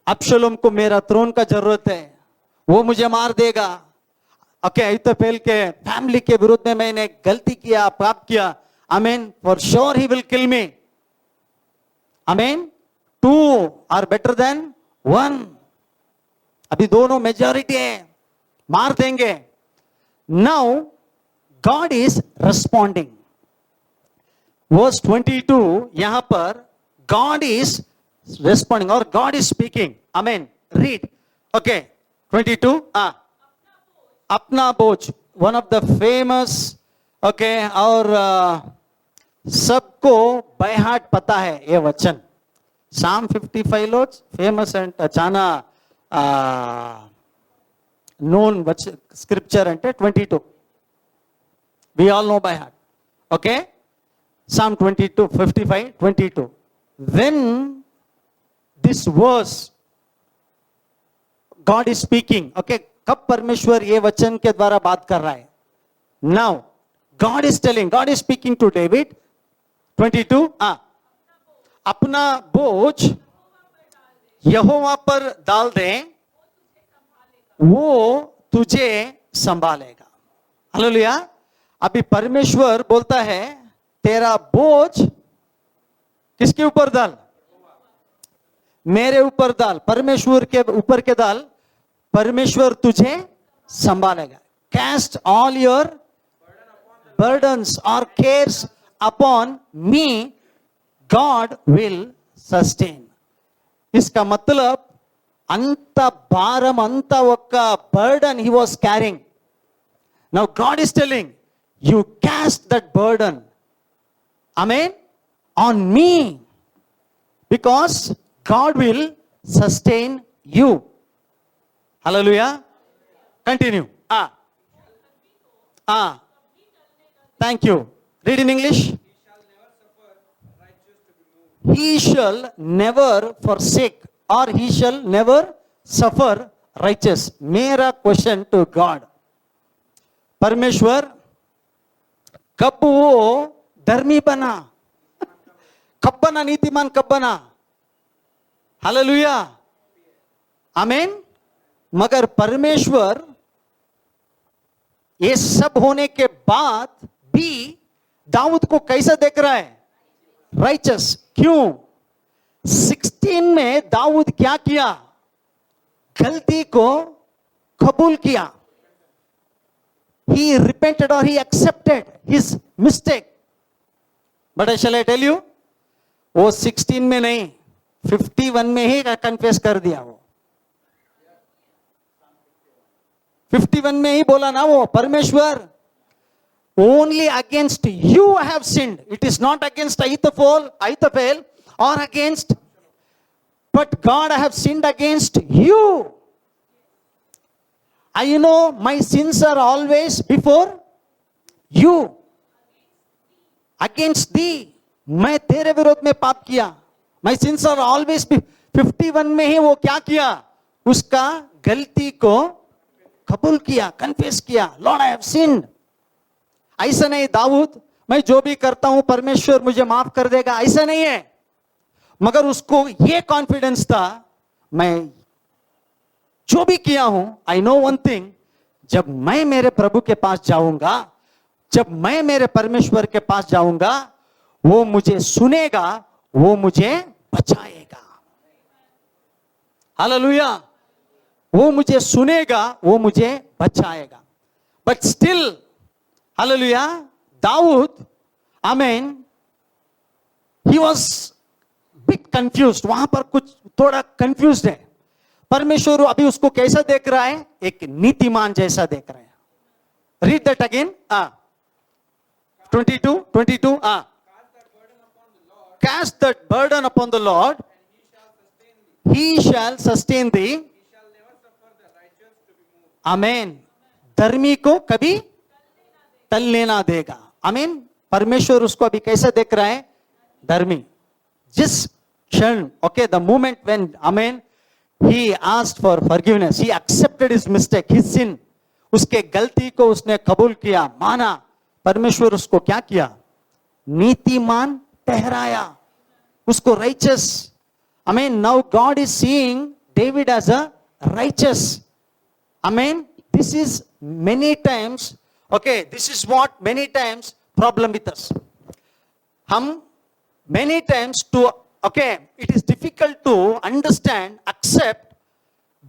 अब्शलोम को मेरा थ्रोन का जरूरत है, वो मुझे मार देगा। ओके, अहीतोपेल के फैमिली के विरुद्ध में मैंने गलती किया, पाप किया, amen, for sure he will kill me, amen. 2 are better than 1, अभी दोनों मेजॉरिटी है, मार देंगे। Now God is responding, verse 22, यहां पर गॉड इज रिस्पॉन्डिंग और God is speaking, amen. Read, okay 22, अपना बोझ, one of the famous, okay, और सबको बाय हार्ट पता है ये वचन, Psalm 55 Lords, famous and చాలా known scripture ante 22. We all know by heart. Okay? Psalm 22, 55, 22. When this verse, God is speaking, okay, कब परमेश्वर ये वचन के द्वारा बात कर रहा है? Now, God is telling, God is speaking to David, 22, अपना बोझ यहोवा पर डाल दे, वो तुझे संभालेगा। हालेलुया। अभी परमेश्वर बोलता है तेरा बोझ किसके ऊपर डाल? मेरे ऊपर डाल, परमेश्वर के ऊपर के डाल, परमेश्वर तुझे संभालेगा। Cast all your burdens or cares upon me, God will sustain. इसका मतलब अंत భారం అంత ఒక్క burden he was carrying. Now God is telling you cast that burden, amen, on me, because God will sustain you. Hallelujah. Continue. Thank you. Read in English. He shall never forsake, or he shall never suffer righteous. मेरा क्वेश्चन टू गॉड, परमेश्वर कब वो धर्मी बना? कब बना नीतिमान? कब बना? हालेलुया, आमीन। मगर परमेश्वर ये सब होने के बाद भी दाऊद को कैसा देख रहा है? राइचस। क्यों? 16 में दाऊद क्या किया? गलती को कबूल किया। He repented or he accepted his mistake. But shall I tell you, वो 16 में नहीं, 51 में ही कन्फेस कर दिया। वो 51 में ही बोला ना वो, परमेश्वर only against you I have sinned. It is not against Ahithophel or against, but God, I have sinned against you. I know my sins are always before you, against thee. मैं तेरे विरोध में पाप किया। My sins are always 51 में ही वो क्या किया? उसका गलती को कबूल किया, कन्फेस किया, लॉर्ड आई हैव सिन्ड। ऐसा नहीं दाऊद मैं जो भी करता हूं परमेश्वर मुझे माफ कर देगा, ऐसा नहीं है। मगर उसको ये कॉन्फिडेंस था, मैं जो भी किया हूं, आई नो वन थिंग, जब मैं मेरे प्रभु के पास जाऊंगा, जब मैं मेरे परमेश्वर के पास जाऊंगा, वो मुझे सुनेगा, वो मुझे बचाएगा। हालेलुया। वो मुझे सुनेगा, वो मुझे बचाएगा। बट स्टिल, हालेलुया, दाऊद, आमीन, ही वॉज बिट कंफ्यूज्ड। वहां पर कुछ थोड़ा कंफ्यूज्ड है। परमेश्वर अभी उसको कैसा देख रहा है? एक नीतिमान जैसा देख रहा है। Read that again. 22 cast that burden upon the Lord, he shall sustain thee. He shall never suffer the righteous to be moved. आमीन। धर्मी को कभी टलने ना देगा। आमीन। परमेश्वर उसको अभी कैसे देख रहा है? धर्मी। जिस क्षण, ओके, द मोमेंट व्हेन, आमीन, he asked for forgiveness, he accepted his mistake, his sin, उसके गलती को उसने कबूल किया, माना, परमेश्वर उसको क्या किया? नीतिमान ठहराया, उसको righteous. I mean, now God is seeing David as a righteous. I mean, this is many times, okay, this is what many times problem with us. हम many times to, okay, it is difficult to understand, accept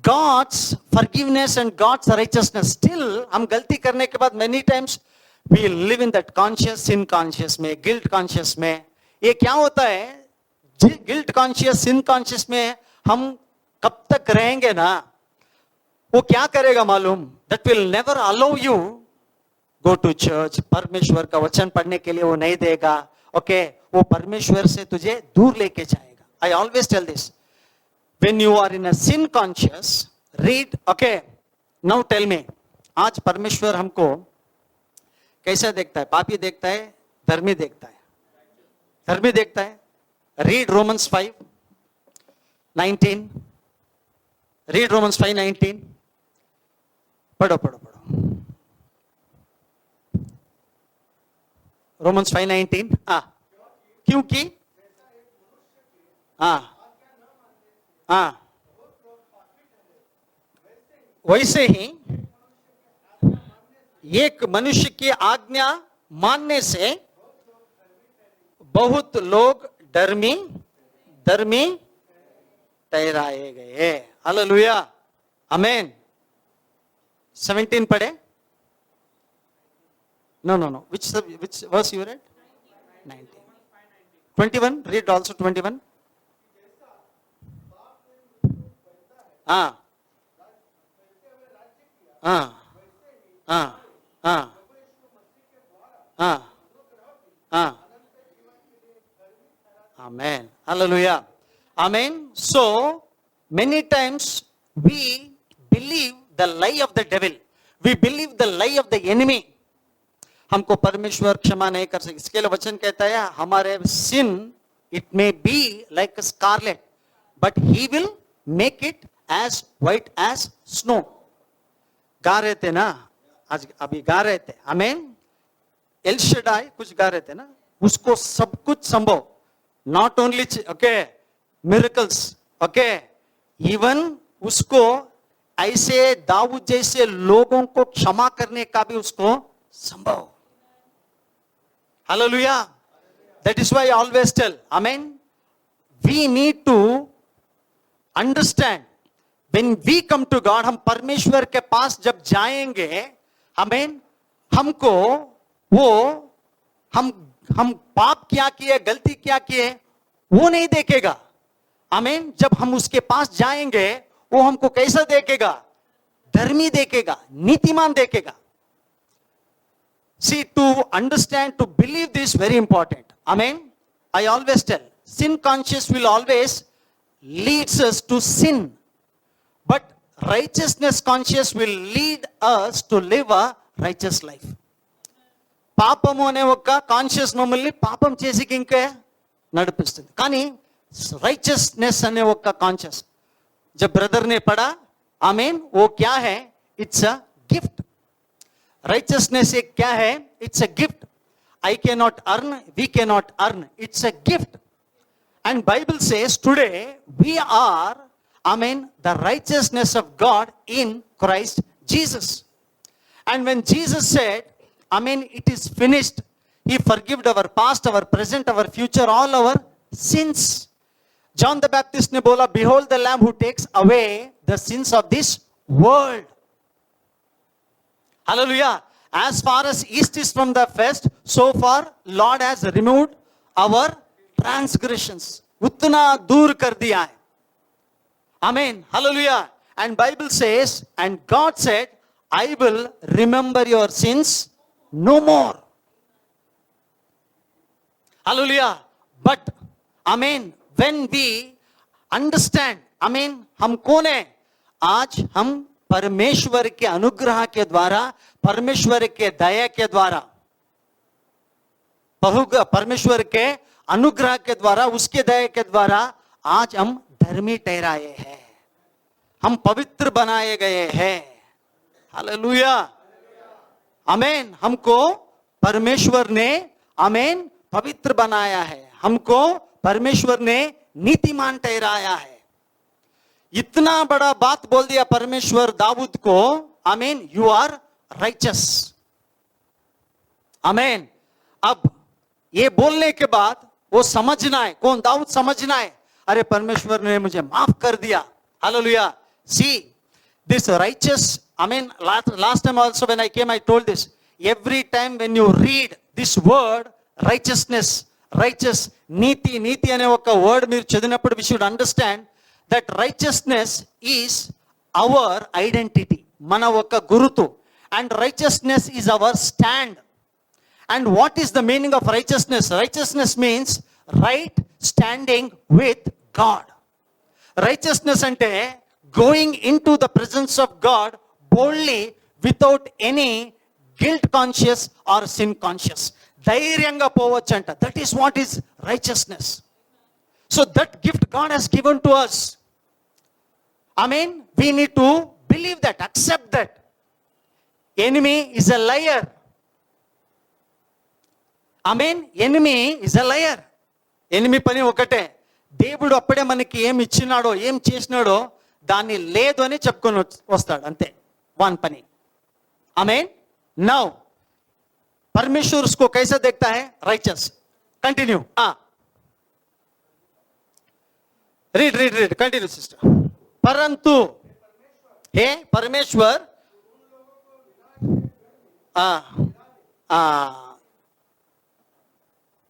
God's forgiveness and God's righteousness. Still, हम गलती करने के बाद many times we live in that conscious, sin conscious में, guilt conscious में. ये क्या होता है? गिल्ट कॉन्शियस, सिन कॉन्शियस में हम कब तक रहेंगे ना, वो क्या करेगा मालूम? That will never allow you go to church. परमेश्वर का वचन पढ़ने के लिए वो नहीं देगा। ओके, वो परमेश्वर से तुझे दूर लेके जाएगा। I always tell this, when you are in a sin conscious, read, okay, now tell me, आज परमेश्वर हमको कैसा देखता है? पापी देखता है, धर्मी देखता है? धर्मी देखता है। Read Romans 5:19. Read Romans 5:19. पढ़ो। Romans 5:19. क्योंकि वैसे ही एक मनुष्य की आज्ञा मानने से बहुत लोग धर्मी ठहराए गए। हालेलुया, आमीन। 17 पढ़े। No. Which verse you read? 19. 21. Read also 21. Amen. Hallelujah. Amen. So, many times we believe the lie of the devil. We believe the lie of the enemy. हमको परमेश्वर क्षमा नहीं कर सकते। इसके लिए वचन कहता है, हमारे sin, it may be like a scarlet, but he will make it as white as snow. गा रहे थे ना, आज अभी गा रहे थे, आमीन। एल शडाई कुछ गा रहे थे ना, उसको सब कुछ संभव, not only, okay, miracles, okay, even उसको ऐसे दाऊद जैसे लोगों को क्षमा करने का भी उसको संभव। Hallelujah. That is why I always tell, amen, we need to understand, when we come to God, हम परमेश्वर के पास जब जाएंगे, आमीन, हमको वो हम पाप क्या किए, गलती क्या किए, वो नहीं देखेगा। आमीन। जब हम उसके पास जाएंगे, वो हमको कैसा देखेगा? धर्मी देखेगा, नीतिमान देखेगा। See, to understand, to believe this very important. Amen. I always tell, sin conscious will always leads us to sin, but righteousness conscious will lead us to live a righteous life. పాపము అనే ఒక కాన్షియస్ మమ్మల్ని పాపం చేసి ఇంకే నడిపిస్తుంది, కానీ రైచియస్నెస్ అనే ఒక కాన్షియస్ जब ब्रदर ने पढ़ा, आमीन, वो क्या है? It's a gift. राइचियसनेस एक क्या है? It's a gift. I can not earn, we can not earn, it's a gift. And Bible says today we are, amen, the righteousness of God in Christ Jesus. And when Jesus said, I mean, it is finished. He forgived our past, our present, our future, all our sins. John the Baptist ने बोला, behold the lamb who takes away the sins of this world. Hallelujah. As far as east is from the west, so far Lord has removed our transgressions. उतना दूर कर दिया है. Amen. Hallelujah. And Bible says, and God said, I will remember your sins no more. Hallelujah. But, amen, when we understand, amen, हम कौन है? आज हम परमेश्वर के अनुग्रह के द्वारा, परमेश्वर के दया के द्वारा, परमेश्वर के अनुग्रह के द्वारा, उसके दया के द्वारा आज हम धर्मी ठहराए हैं, हम पवित्र बनाए गए हैं. हालेलुया. आमेन. हमको परमेश्वर ने, आमेन, पवित्र बनाया है. हमको परमेश्वर ने नीतिमान ठहराया है. इतना बड़ा बात बोल दिया परमेश्वर दाऊद को. Amen. You are righteous. Amen. अब ये बोलने के बाद वो समझना है. कौन? दाऊद समझना है. अरे परमेश्वर ने मुझे माफ कर दिया. Hallelujah. See, this righteous, I mean, last time also when I came, I told this. Every time when you read this word, righteousness, righteous, niti అనే ఒక వర్డ్ మీరు చదివినప్పుడు we should understand that righteousness is our identity. మన ఒక గురుతు. And righteousness is our stand. And what is the meaning of righteousness? Righteousness means right standing with God. Righteousness అంటే going into the presence of God boldly without any guilt conscious or sin conscious. ధైర్యంగా పోవచ్చంట. That is what is righteousness. So that gift God has given to us. I mean, we need to believe that, accept that. Enemy is a liar. I mean, enemy is a liar. Enemy పని ఒకటే. దేవుడు అప్పుడే మనకి ఏం ఇచ్చినాడో, ఏం చేసినాడో దాన్ని లేదు అని చెప్పుకొని వస్తాడు. అంతే వన్ పని. आमीन. नाउ परमेश्वर उसको कैसे देखता है? Righteous. Continue. Read continue sister. परंतु हे परमेश्वर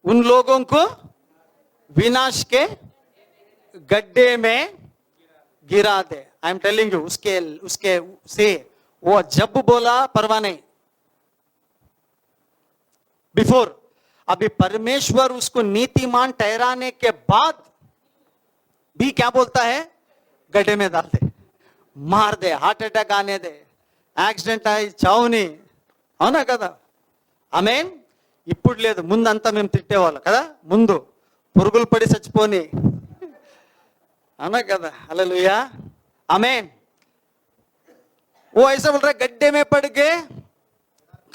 उन लोगों को विनाश के गड्ढे में गिरा दे. आई एम टेलिंग यू, उसके से वो जब बोला परवाह नहीं. बिफोर, अभी परमेश्वर उसको नीतिमान ठहराने के बाद भी क्या बोलता है? गड्ढे में डाल दे, मार दे, हार्ट अटैक आने दे, యాక్సిడెంట్ అయి చావుని. అవునా కదా? ఆమేన్. ఇప్పుడు లేదు, ముందంతా మేము తిట్టేవాళ్ళం కదా. ముందు పురుగులు పడి చచ్చిపోని. అవునా కదా? హల్లెలూయా. आमीन. वो ऐसा बोल रहा है गड्ढे में पड़ गए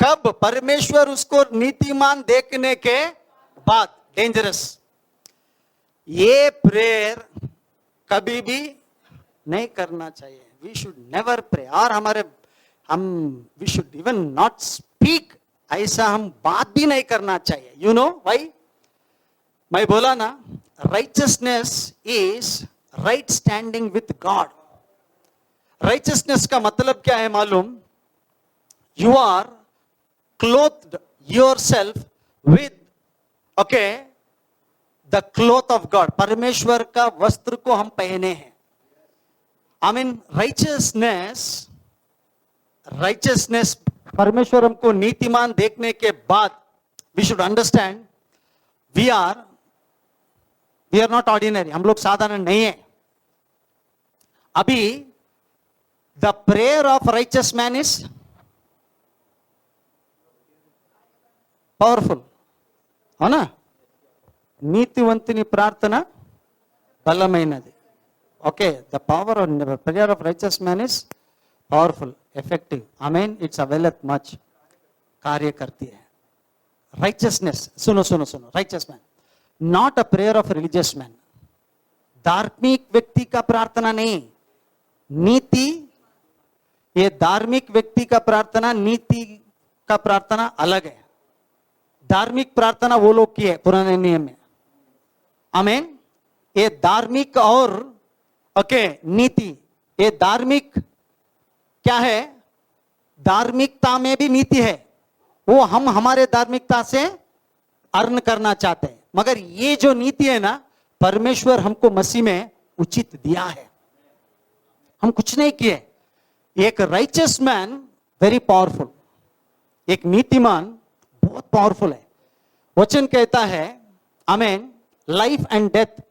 कब? परमेश्वर उसको नीतिमान देखने के बाद. डेंजरस. ये प्रेयर कभी भी नहीं करना चाहिए. We should never pray. और we should even not speak. ऐसा हम बात भी नहीं करना चाहिए. You know why? मैं बोला ना, righteousness is right standing with God. Righteousness का मतलब क्या है मालूम? You are clothed yourself with, okay, the cloth of God. परमेश्वर का वस्त्र को हम पहने हैं. आई मीन राइचसनेस परमेश्वर हमको नीतिमान देखने के बाद we should understand we are not ordinary. हम लोग साधारण नहीं है. अभी the prayer of righteous man is powerful. అవునా? నీతివంతుని ప్రార్థన బలమైనది. Okay, the power of prayer of righteous man is powerful, effective. Amen. It's availeth much, कार्य करती है. राइचसनेस, सुनो, righteous man, not a prayer of religious man. धार्मिक व्यक्ति का प्रार्थना नहीं. नीति, ये धार्मिक व्यक्ति का प्रार्थना नीति का प्रार्थना अलग है। धार्मिक प्रार्थना वो लोग की है पुराने नियम में। आमीन। ये धार्मिक और ओके नीति, ये धार्मिक क्या है? धार्मिकता में भी नीति है, वो हम हमारे धार्मिकता से अर्न करना चाहते हैं, मगर ये जो नीति है ना, परमेश्वर हमको मसीह में उचित दिया है, हम कुछ नहीं किए। एक राइचियस मैन वेरी पावरफुल, एक नीतिमान बहुत पावरफुल है। वचन कहता है amen, life and death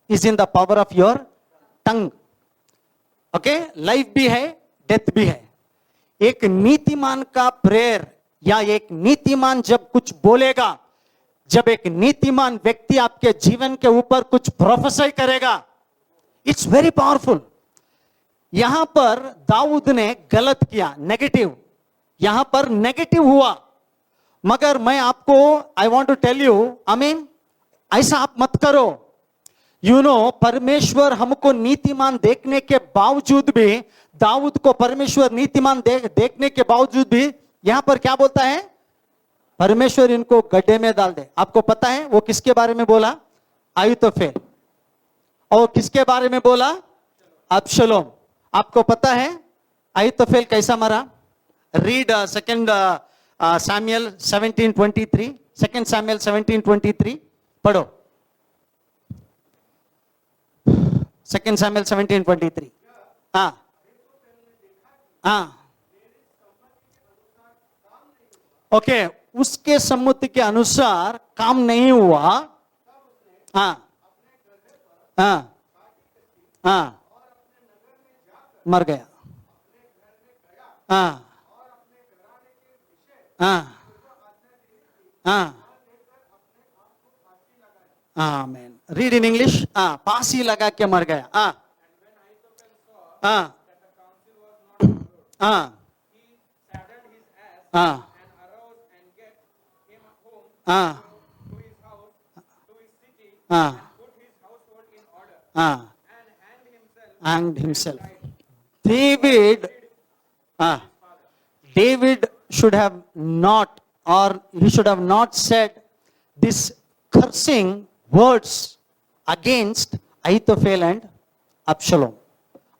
is in the power of your tongue. Okay, life भी है, डेथ भी है। एक नीतिमान का प्रेयर या एक नीतिमान जब कुछ बोलेगा, जब एक नीतिमान व्यक्ति आपके जीवन के ऊपर कुछ प्रोफेसाई करेगा, इट्स वेरी पावरफुल। यहां पर दाऊद ने गलत किया, नेगेटिव, यहां पर नेगेटिव हुआ, मगर मैं आपको I want to tell you amen, ऐसा आप मत करो। यू नो, परमेश्वर हमको नीतिमान देखने के बावजूद भी, दाऊद को परमेश्वर नीतिमान देखने के बावजूद भी यहां पर क्या बोलता है? परमेश्वर इनको गड्ढे में डाल दे। आपको पता है वो किसके बारे में बोला? अहीतोफेल। और किसके बारे में बोला? अबशलोम। आपको पता है अहीतोफेल कैसा मरा? Read second Samuel 17:23, second Samuel 17:23 पढ़ो। Second Samuel 17:23। हाँ हाँ, ओके, उसके सम्मति के अनुसार काम नहीं हुआ। हाँ हाँ हाँ, मर गया। हाँ हाँ हाँ, आमीन। Read in English. हाँ, फांसी लगा के मर गया। हाँ हाँ हाँ हाँ हाँ हाँ हाँ, hanged himself. David should have not, or he should have not said this cursing words against Ahithophel and Absalom.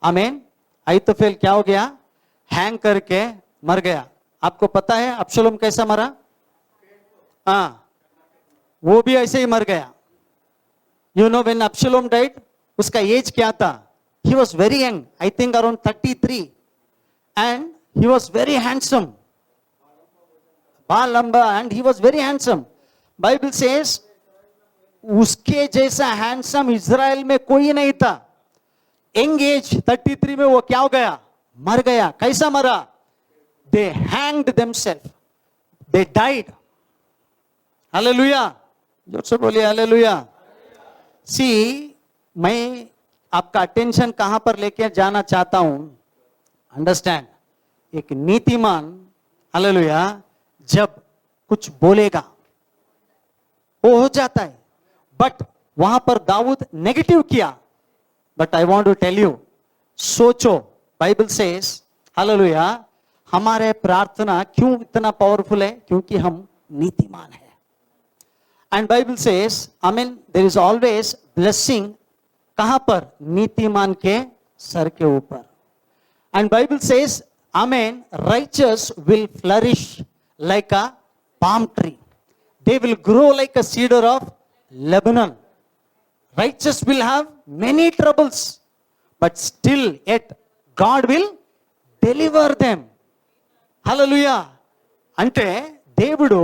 आमीन। अहीतोफेल क्या हो गया? हैंग करके मर गया। आपको पता है अबशलोम कैसा मरा? हाँ, वो भी ऐसे ही मर गया। You know when Absalom died, उसका एज क्या था? He was very young, I think around 33, and he was very handsome, बाल लंबा, and he was very handsome. Bible says उसके जैसा हैंडसम इज़राइल में कोई नहीं था। यंग एज 33 में वो क्या हो गया? मर गया। कैसा मरा? They hanged themselves, they died. Hallelujah, जोर से बोलिए हालेलुया। सी, मैं आपका अटेंशन कहां पर लेके जाना चाहता हूं, अंडरस्टैंड, एक नीतिमान हालेलुया जब कुछ बोलेगा वो हो जाता है, बट वहां पर दाऊद नेगेटिव किया। But I want to tell you, सोचो, बाइबल सेज हालेलुया, हमारे प्रार्थना क्यों इतना पावरफुल है? क्योंकि हम नीतिमान है। एंड बाइबल सेज आमीन, देयर इज ऑलवेज ब्लेसिंग कहां पर? नीतिमान के सर के ऊपर। एंड बाइबल सेज आमीन, righteous will flourish like a palm tree, they will grow like a cedar of Lebanon. Righteous will have many troubles, but still yet God will deliver them. Hallelujah. అంటే దేవుడు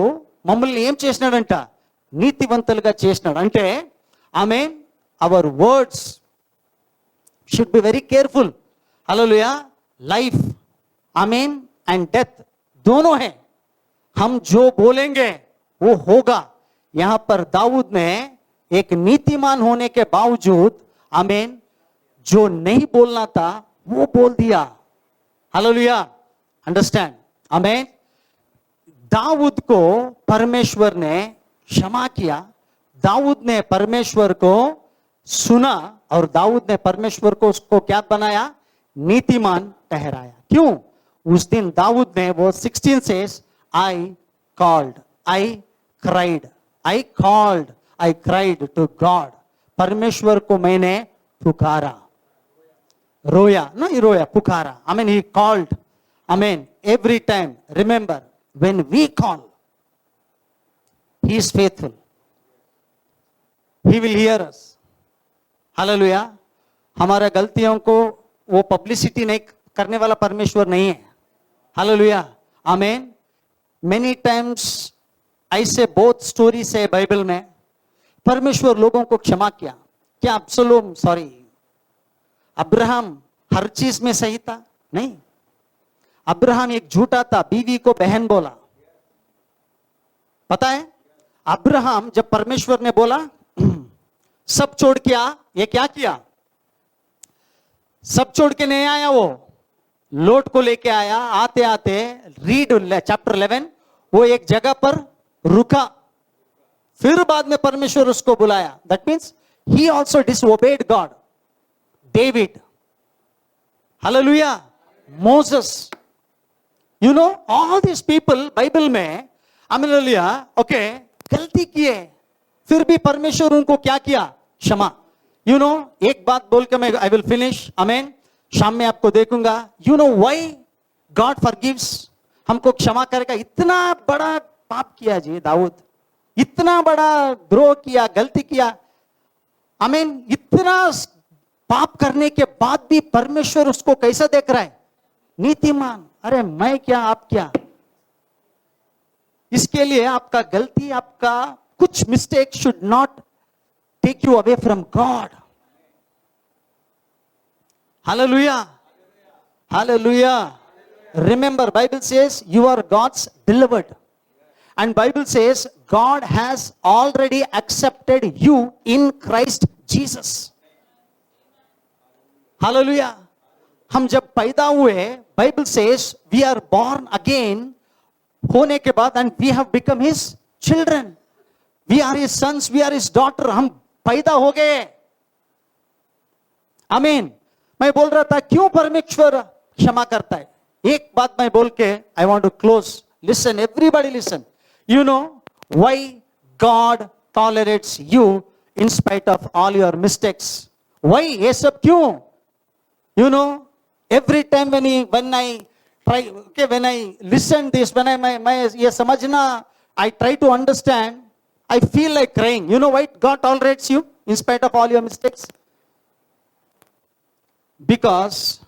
మమ్మల్ని ఏం చేసినాడంట? నీతివంతులుగా చేసినాడు. అంటే amen, our words should be very careful. Hallelujah. Life amen and death दोनों है। हम जो बोलेंगे वो होगा। यहां पर दाऊद ने एक नीतिमान होने के बावजूद आमीन जो नहीं बोलना था वो बोल दिया। हालेलुया, अंडरस्टैंड, आमीन। दाऊद को परमेश्वर ने क्षमा किया, दाऊद ने परमेश्वर को सुना, और दाऊद ने परमेश्वर को उसको क्या बनाया? नीतिमान ठहराया। क्यों? उस दिन दाऊद ने, वो 16 से, I called, I cried, I called, I cried to God. परमेश्वर को मैंने पुकारा, रोया, नहीं रोया, पुकारा. I mean, he called. I mean, every time, remember, when we call, he is faithful. He will hear us. Hallelujah. हमारा गलतियों को वो पब्लिसिटी नहीं करने वाला परमेश्वर नहीं है. हालेलुया. आमीन. मेनी टाइम्स ऐसे बहुत स्टोरीज है बाइबल में, परमेश्वर लोगों को क्षमा किया. क्या अब्सलोम, सॉरी, अब्राहम हर चीज में सही था? नहीं. अब्राहम एक झूठा था, बीवी को बहन बोला. पता है, अब्राहम जब परमेश्वर ने बोला सब छोड़ के आ, ये क्या किया? सब छोड़ के नहीं आया, वो लोट को लेके आया. आते आते रीड चैप्टर 11, वो एक जगह पर रुका. फिर बाद में परमेश्वर उसको बुलाया. That means he also disobeyed God. David, hallelujah, Moses, you know, all this people Bible में, हालेलुया, ओके, गलती किए, फिर भी परमेश्वर उनको क्या किया? क्षमा. यू नो, एक बात बोल के मैं आई विल फिनिश. आमीन. शाम में आपको देखूंगा. You know why God forgives, हमको क्षमा करेगा. इतना बड़ा पाप किया जी दाऊद, इतना बड़ा द्रोह किया, गलती किया. आमीन. इतना पाप करने के बाद भी परमेश्वर उसको कैसा देख रहा है? नीतिमान. अरे मैं क्या, आप क्या? इसके लिए आपका गलती, आपका कुछ mistake should not take you away from God. Hallelujah, hallelujah. Remember, Bible says you are God's beloved, and Bible says God has already accepted you in Christ Jesus. Hallelujah. हम जब पैदा हुए, Bible says we are born again होने के बाद, and we have become His children. We are His sons, we are His daughter. हम पैदा हो गए. आमीन. मैं बोल रहा था क्यों परमेश्वर क्षमा करता है. एक बात मैं बोल के I want to close. Listen, everybody listen. You know why God tolerates you in spite of all your mistakes. Why, ये सब क्यों? You know, every time when I try, okay, when I listen this, when मैं ये समझना, I try to understand, I feel like crying. You know why God tolerates you in spite of all your mistakes? Because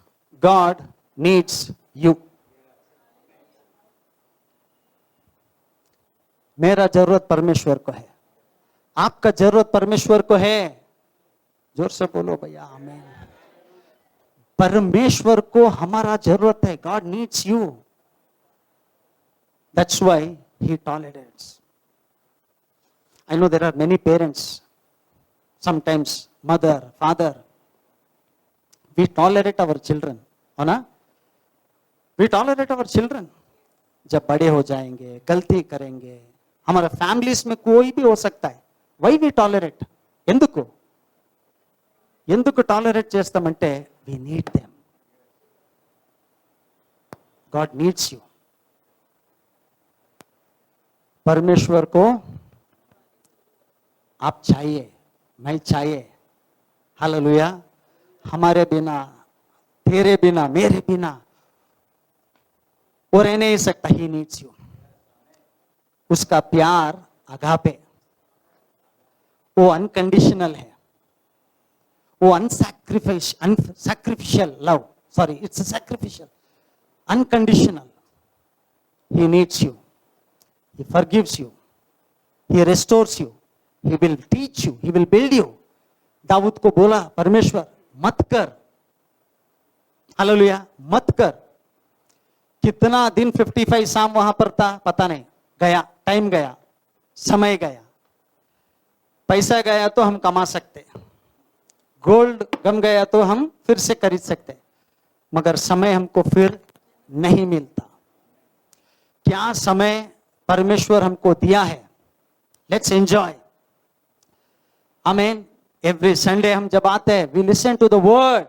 God needs you. मेरा जरूरत परमेश्वर को है, आपका जरूरत परमेश्वर को है. जोर से बोलो भैया, आमीन. परमेश्वर को हमारा जरूरत है. God needs you. That's why He tolerates. I know there are many parents, sometimes mother, father, we tolerate our children, है ना? We tolerate our children. जब बड़े हो जाएंगे, गलती करेंगे, हमारा फैमिलीज में कोई भी हो सकता है. Why we tolerate? ఎందుకు టాలరేట్ చేస్తామంటే we need them. God needs you. परमेश्वर को आप चाहिए, मैं चाहिए. हालेलुया. हमारे बिना, तेरे बिना, मेरे बिना वो रह नहीं सकता. He needs you. उसका प्यार अगापे, वो अनकंडीशनल है, वो unsacrificial love. Sorry, it's a sacrificial, unconditional. He needs you. He forgives you. He restores you. He will teach you. He will build you. Dawood को बोला परमेश्वर मत कर. हालेलुया, मत कर. कितना दिन 55 साम वहां पर था पता नहीं. गया, टाइम गया, समय गया, पैसा गया तो हम कमा सकते, गोल्ड गम गया तो हम फिर से खरीद सकते, मगर समय हमको फिर नहीं मिलता. क्या समय परमेश्वर हमको दिया है. Let's enjoy. Amen. Every Sunday हम जब आते हैं, we listen to the word.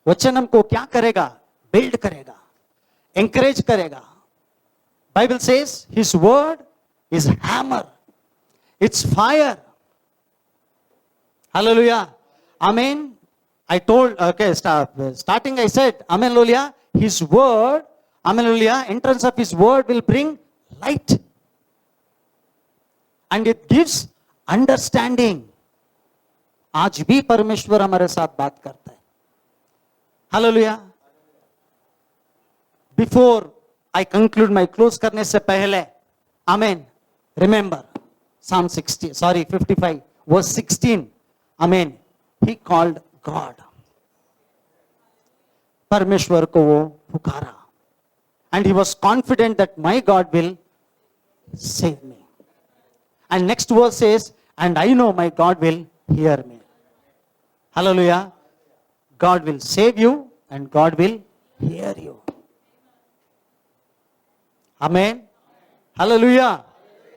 वचन हमको क्या करेगा? बिल्ड करेगा, एंकरेज करेगा, Bible says his word is hammer. It's fire. Hallelujah. Amen. I told, okay, starting I said, Amen, hallelujah. His word, Amen, hallelujah. Entrance of his word will bring light. And it gives understanding. आज भी परमेश्वर हमारे साथ बात करता है. Hallelujah. Before I conclude my close करने से पहले, Amen. Remember, Psalm 55, verse 16. Amen. He called God. परमेश्वर को वो पुकारा. And he was confident that my God will save me. And next verse says, and I know my God will hear me. Hallelujah. God will save you and God will hear you. Amen. Hallelujah.